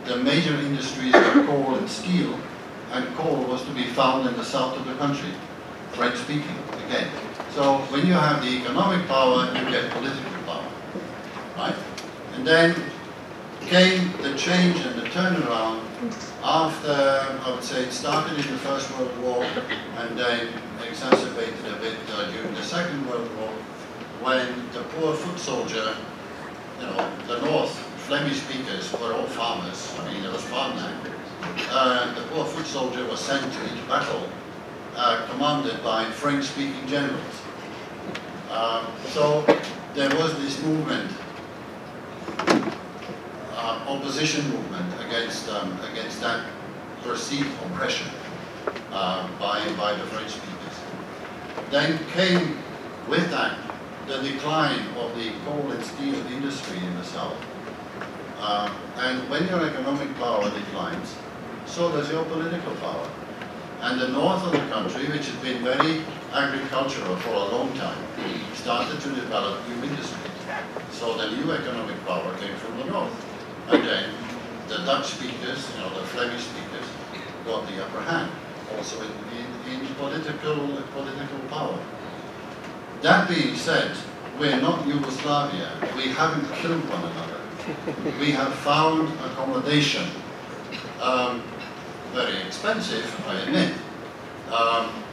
the major industries were coal and steel, and coal was to be found in the south of the country, French speaking again. So when you have the economic power, you get political power, right? And then came the change and the turnaround after, I would say, it started in the First World War and then exacerbated a bit during the Second World War, when the poor foot soldier, you know, the North, Flemish speakers were all farmers. I mean, there was farmland. The poor foot soldier was sent to each battle, commanded by French-speaking generals. So there was this movement, opposition movement against that perceived oppression by the French speakers. Then came with that the decline of the coal and steel industry in the south. And when your economic power declines, so does your political power. And the north of the country, which had been very agricultural for a long time, started to develop new industries. So the new economic power came from the north. And then the Dutch speakers, you know, the Flemish speakers, got the upper hand, also in political power. That being said, we're not Yugoslavia. We haven't killed one another. We have found accommodation, very expensive, I admit,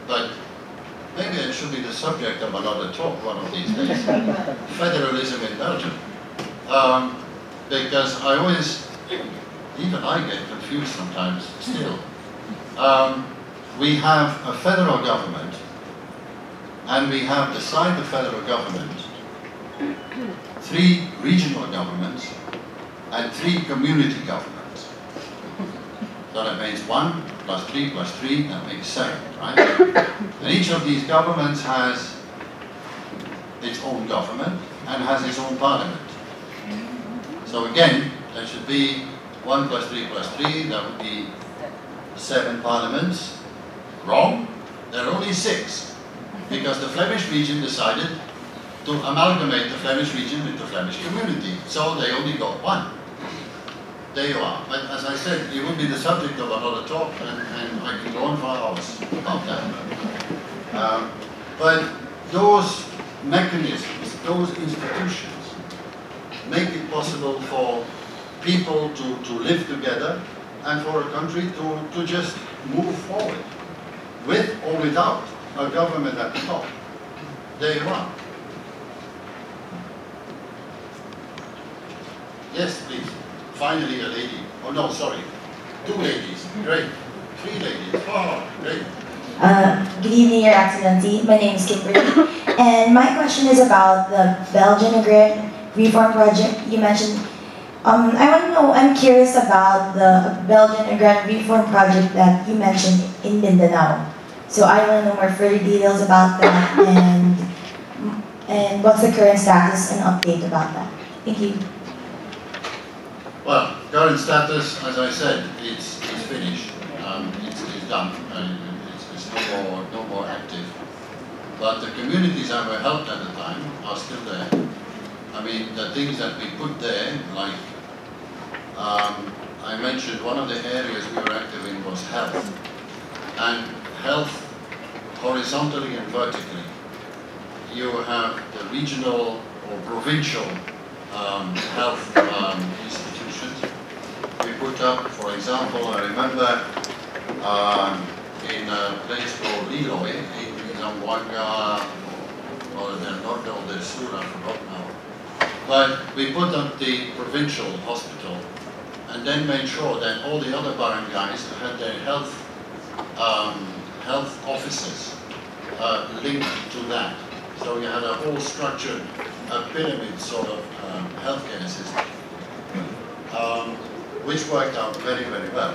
but maybe it should be the subject of another talk one of these days. Federalism in Belgium. Because I always, even I get confused sometimes still. We have a federal government, and we have beside the federal government 3 regional governments and 3 community governments. So that means 1 plus 3 plus 3, that makes 7, right? And each of these governments has its own government and has its own parliament. So again, there should be 1 plus 3 plus 3, that would be 7 parliaments. Wrong. There are only 6. Because the Flemish region decided to amalgamate the Flemish region with the Flemish community. So they only got 1. There you are. But as I said, it would be the subject of another talk, and I can go on for hours about that. But those mechanisms, those institutions, make it possible for people to live together and for a country to just move forward, with or without a government at the top. There you are. Yes, please. Finally a lady. Oh no, sorry. 2 ladies. Great. 3 ladies. Oh, great. Good evening, Your Excellency. My name is Kimberly. And my question is about the Belgian Agrarian Reform Project you mentioned. I want to know, I'm curious about the Belgian Agrarian Reform Project that you mentioned in Mindanao. So I want to know more further details about that and what's the current status and update about that. Thank you. Well, current status, as I said, it's finished. It's done. It's no more active. But the communities that were helped at the time are still there. I mean, the things that we put there, like I mentioned, one of the areas we were active in was health. And health, horizontally and vertically. You have the regional or provincial health institutions. We put up, for example, I remember in a place called Liloy, in Zamboanga, or Del Norte or Del Sur, I forgot now. But we put up the provincial hospital and then made sure that all the other barangays had their health offices linked to that. So you had a whole structured, a pyramid sort of healthcare system, which worked out very, very well.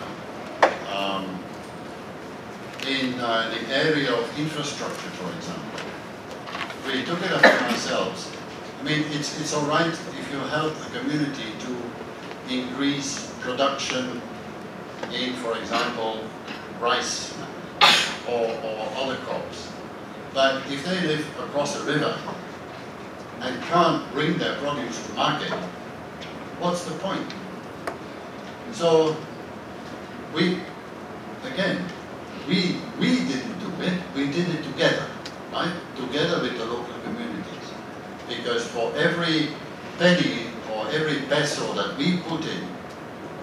In the area of infrastructure, for example, we took it upon ourselves. I mean, it's all right if you help a community to increase production in, for example, rice or other crops. But if they live across a river and can't bring their produce to market, what's the point? So we didn't do it, we did it together, right? Together with the local communities. Because for every penny or every peso that we put in,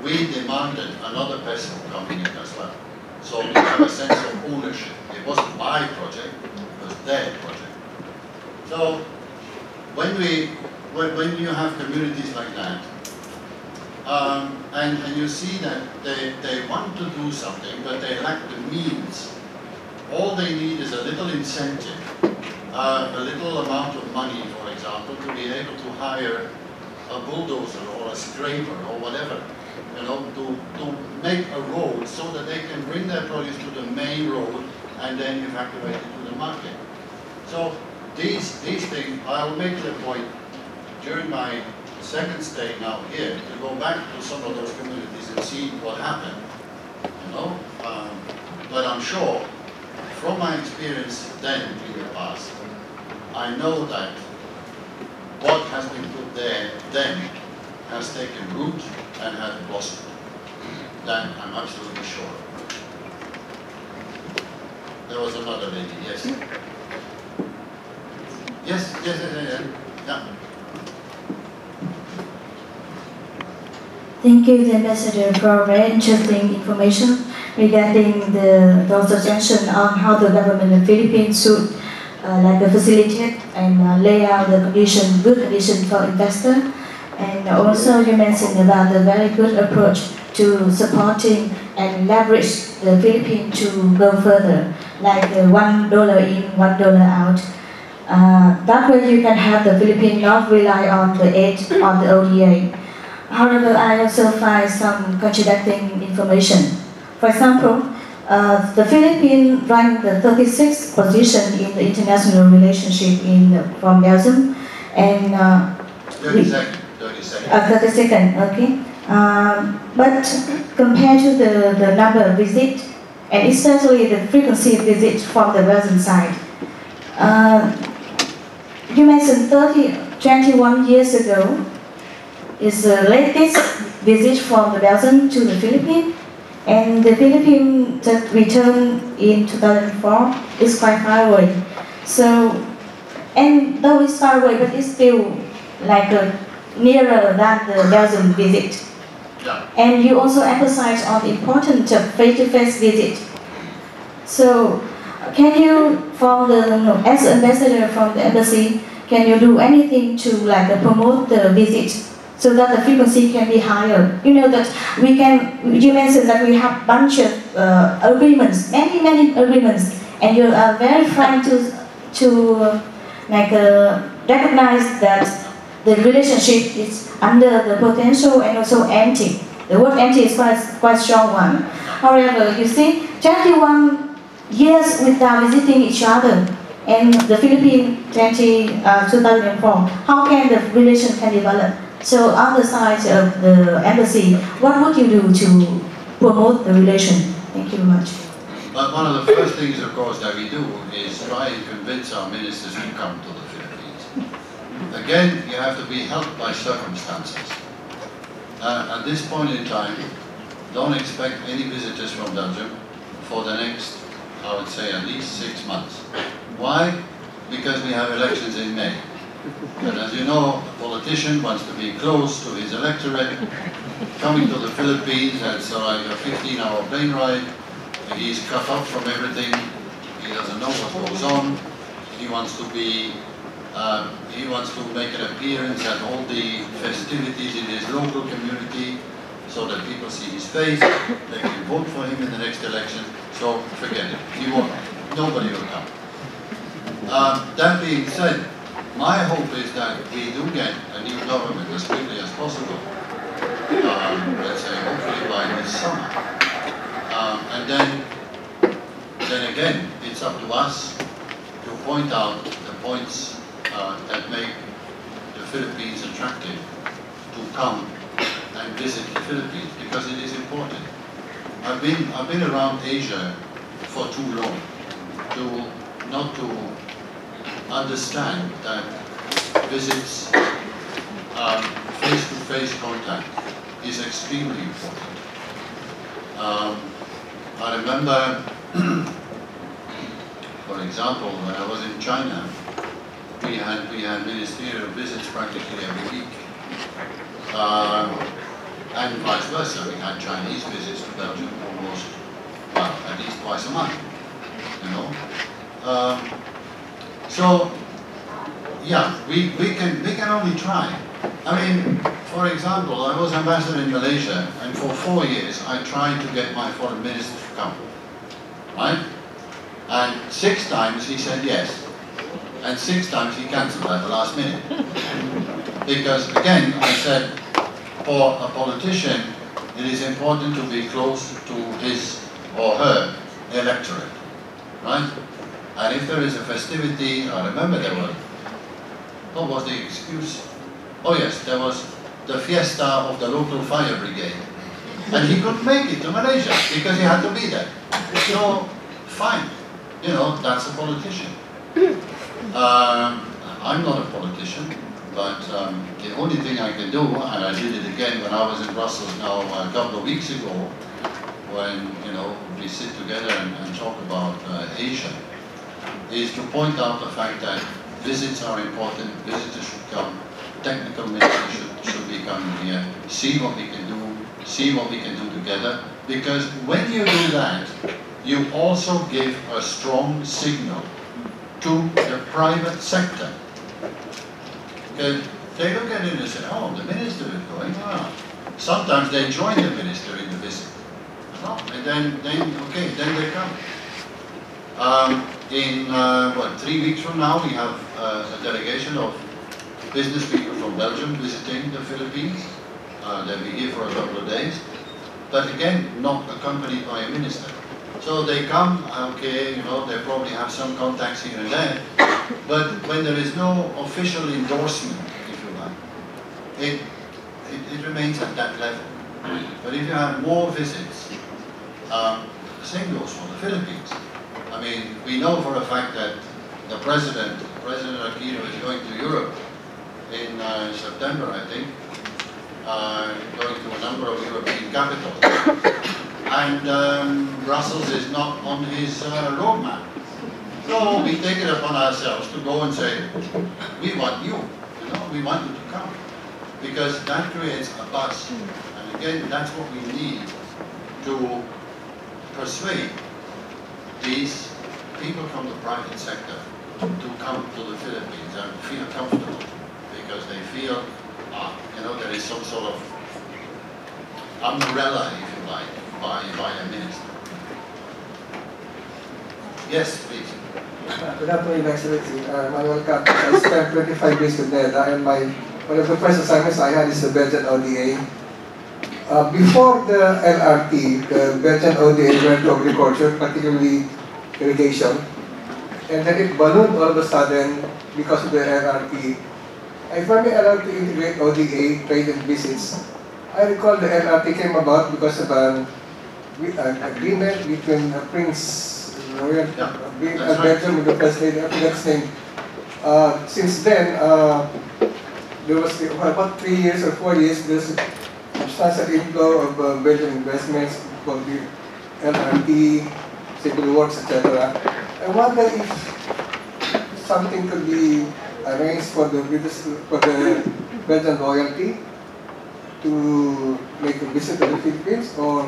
we demanded another peso coming in as well. So we have a sense of ownership. It wasn't my project, it was their project. So when you have communities like that, and you see that they want to do something, but they lack the means. All they need is a little incentive, a little amount of money, for example, to be able to hire a bulldozer or a scraper or whatever, you know, to make a road so that they can bring their produce to the main road and then evacuate it to the market. So these things, I'll make it a point during my second stay now here to go back to some of those communities and see what happened, you know. But I'm sure, from my experience then in the past, I know that what has been put there then has taken root and has blossomed. That I'm absolutely sure. There was another lady, yes. Yes. Yeah. Thank you, the Ambassador, for very interesting information regarding the suggestion on how the government of the Philippines should facilitate and lay out the good condition for investor. And also you mentioned about the very good approach to supporting and leverage the Philippines to go further, like the $1 in, $1 out. That way you can have the Philippines not rely on the aid on the ODA. However, I also find some contradicting information. For example, the Philippines ranked the 36th position in the international relationship from Belgium, and 32nd. 32nd, okay. But compared to the number of visits, and especially the frequency of visits from the Belgian side, you mentioned 21 years ago is the latest visit from the Belgium to the Philippines, and the Philippines that returned in 2004 is quite far away. So, and though it's far away, but it's still like nearer than the Belgian visit. Yeah. And you also emphasize on the importance of face-to-face visit. So, can you, as ambassador from the embassy, can you do anything to promote the visit so that the frequency can be higher? You know that we can. You mentioned that we have bunch of agreements, many agreements, and you are very frank to recognize that the relationship is under the potential and also empty. The word empty is quite strong one. However, you see, 21 years without visiting each other, and the Philippines 2004, how can the relation can develop? So on the side of the embassy, what would you do to promote the relation? Thank you very much. But one of the first things, of course, that we do is try and convince our ministers to come to the Philippines. Again, you have to be helped by circumstances. At this point in time, don't expect any visitors from Belgium for the next, I would say, at least 6 months. Why? Because we have elections in May. And as you know, a politician wants to be close to his electorate. Coming to the Philippines, it's like a 15-hour plane ride. He's cut off from everything. He doesn't know what goes on. He wants to be, he wants to make an appearance at all the festivities in his local community so that people see his face. They can vote for him in the next election. So forget it. He won't. Nobody will come. That being said, my hope is that we do get a new government as quickly as possible. Let's say hopefully by this summer. And then again, it's up to us to point out the points that make the Philippines attractive to come and visit the Philippines, because it is important. I've been around Asia for too long not to understand that visits, face-to-face contact is extremely important. I remember, for example, when I was in China, we had ministerial visits practically every week. And vice versa, we had Chinese visits to Belgium almost, well, at least twice a month, you know. So, yeah, we can only try. I mean, for example, I was ambassador in Malaysia, and for 4 years I tried to get my foreign minister to come, right? And 6 times he said yes, and 6 times he cancelled at the last minute. Because again, I said, for a politician, it is important to be close to his or her electorate, right? And if there is a festivity, I remember there was, what was the excuse? Oh yes, there was the fiesta of the local fire brigade. And he couldn't make it to Malaysia because he had to be there. So, fine, you know, that's a politician. I'm not a politician, but the only thing I can do, and I did it again when I was in Brussels now a couple of weeks ago, when, you know, we sit together and talk about Asia, is to point out the fact that visits are important, visitors should come, technical ministers should be coming here, see what we can do together, because when you do that, you also give a strong signal to the private sector. Okay? They look at it and say, oh, the minister is going, well, sometimes they join the minister in the visit. And then they come. In 3 weeks from now, we have a delegation of business people from Belgium visiting the Philippines. They'll be here for a couple of days. But again, not accompanied by a minister. So they come, okay, you know, they probably have some contacts here and there. But when there is no official endorsement, if you like, it remains at that level. But if you have more visits, the same goes for the Philippines. I mean, we know for a fact that the President Aquino is going to Europe in September, I think, going to a number of European capitals. And Brussels is not on his roadmap. So we take it upon ourselves to go and say, we want you, we want you to come. Because that creates a buzz. And again, that's what we need to persuade these people from the private sector to come to the Philippines and feel comfortable. Because they feel, there is some sort of umbrella, if you like, by a minister. Yes, please. Good afternoon, Excellency. Manuel Cap. I spent 25 years with NEDA, and one of the first assignments I had is the Belgian ODA. Before the LRT, the Belgian ODA went to agriculture, particularly irrigation, and then it ballooned all of a sudden because of the LRT. I firmly allowed to integrate ODA, trade and visits. I recall the LRT came about because of an agreement between Prince Royal Belgium and the First Lady, I forget his name. Since then, there was about 3 years or 4 years, there's a substantial inflow of Belgian investments for the LRT, civil works, etc. I wonder if something could be arranged for the Belgian royalty to make a visit to the Philippines, or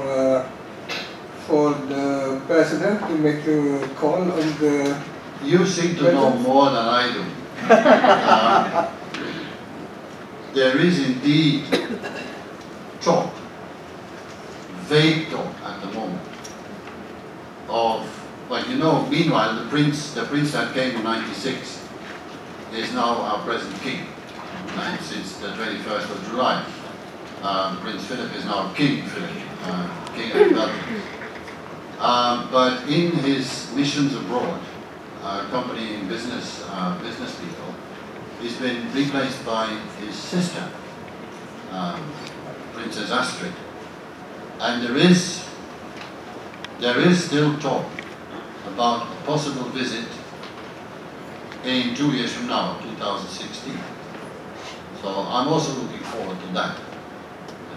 for the President to make a call on the... You seem to know more than I do. There is indeed talk, vague talk at the moment, of, well, meanwhile the prince that came in '96 is now our present king, and since the 21st of July. Prince Philip is now King Philip, King of Belgium. But in his missions abroad, accompanying business people, he's been replaced by his sister, Princess Astrid. And there is still talk about a possible visit in 2 years from now, 2016. So I'm also looking forward to that.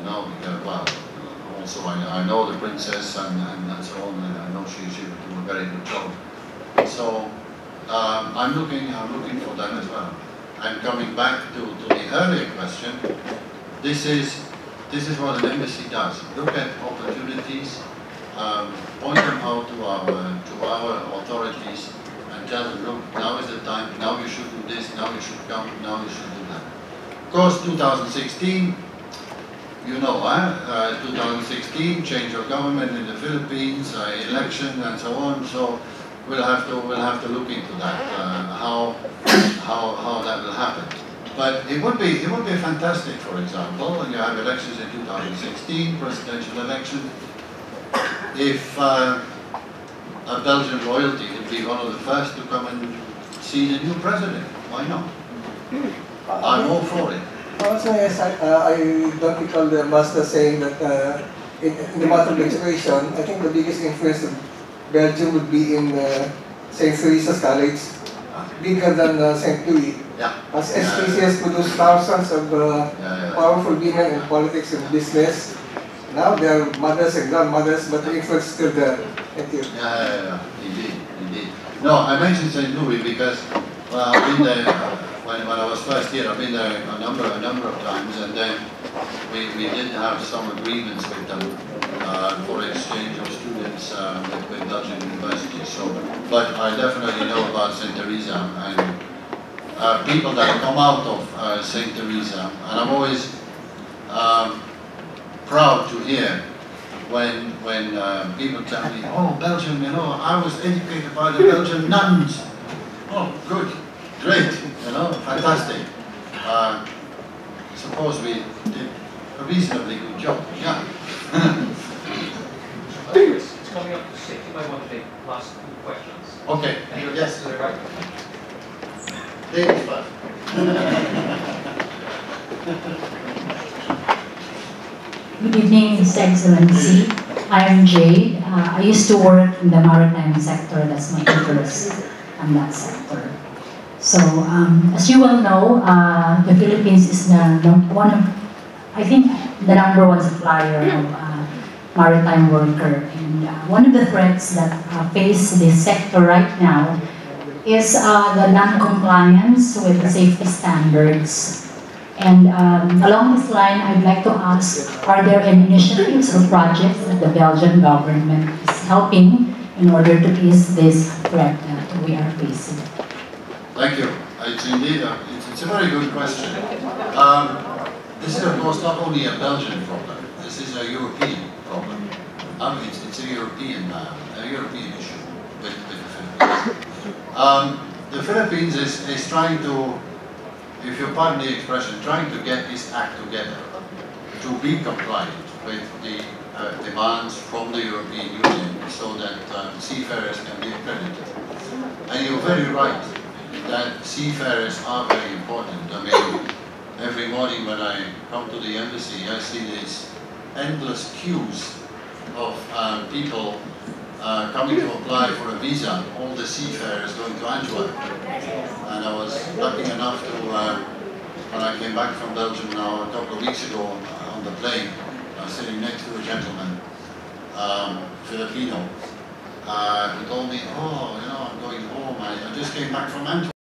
Because, well, also I know the princess and so on, and I know she will do a very good job. So I'm looking for that as well. And coming back to the earlier question, this is what an embassy does. Look at opportunities, point them out to our authorities, and tell them, look, now is the time. Now you should do this. Now you should come. Now you should do that. Of course, 2016. 2016, change of government in the Philippines, election and so on. So we'll have to look into that, how that will happen. But it would be fantastic, for example, when you have elections in 2016, presidential election, if a Belgian royalty would be one of the first to come and see the new president. Why not? I'm all for it. Also, yes, I don't recall the master saying that in the matter of legislation, I think the biggest influence of Belgium would be in St. Teresa's College, bigger than St. Louis. Yeah. As STC has produced thousands of powerful women in politics and business. Now they are mothers and grandmothers, but the influence is still there. Thank you. Yeah, indeed. No, I mentioned St. Louis because I've been there. When I was first here, I've been there a number of times, and then we did have some agreements with them for exchange of students with Belgian universities. So, but I definitely know about St. Teresa and people that come out of St. Teresa, and I'm always proud to hear when people tell me, "Oh, Belgium, I was educated by the Belgian nuns." Oh, good. Great, fantastic. Suppose we did a reasonably good job, yeah. It's coming up to 6. You might want to take last 2 questions. Okay, yes. Is that right? Ladies first. Good evening, His Excellency. I am Jade. I used to work in the maritime sector. That's my interest in that sector. So, as you well know, the Philippines is one of, I think, the #1 supplier of maritime worker. And one of the threats that face this sector right now is the non-compliance with the safety standards. And along this line, I'd like to ask, are there any initiatives or projects that the Belgian government is helping in order to ease this threat that we are facing? Thank you. It's indeed it's a very good question. This is, of course, not only a Belgian problem. This is a European problem. It's a European issue with the Philippines. The Philippines is trying to, if you pardon the expression, trying to get this act together to be compliant with the demands from the European Union so that seafarers can be accredited. And you're very right that seafarers are very important. I mean, every morning when I come to the embassy, I see these endless queues of people coming to apply for a visa, all the seafarers going to Antwerp. And I was lucky enough to, when I came back from Belgium now a couple of weeks ago on the plane, I was sitting next to a gentleman, Filipino, who told me, oh, you know, I'm going home, I just came back from Antwerp.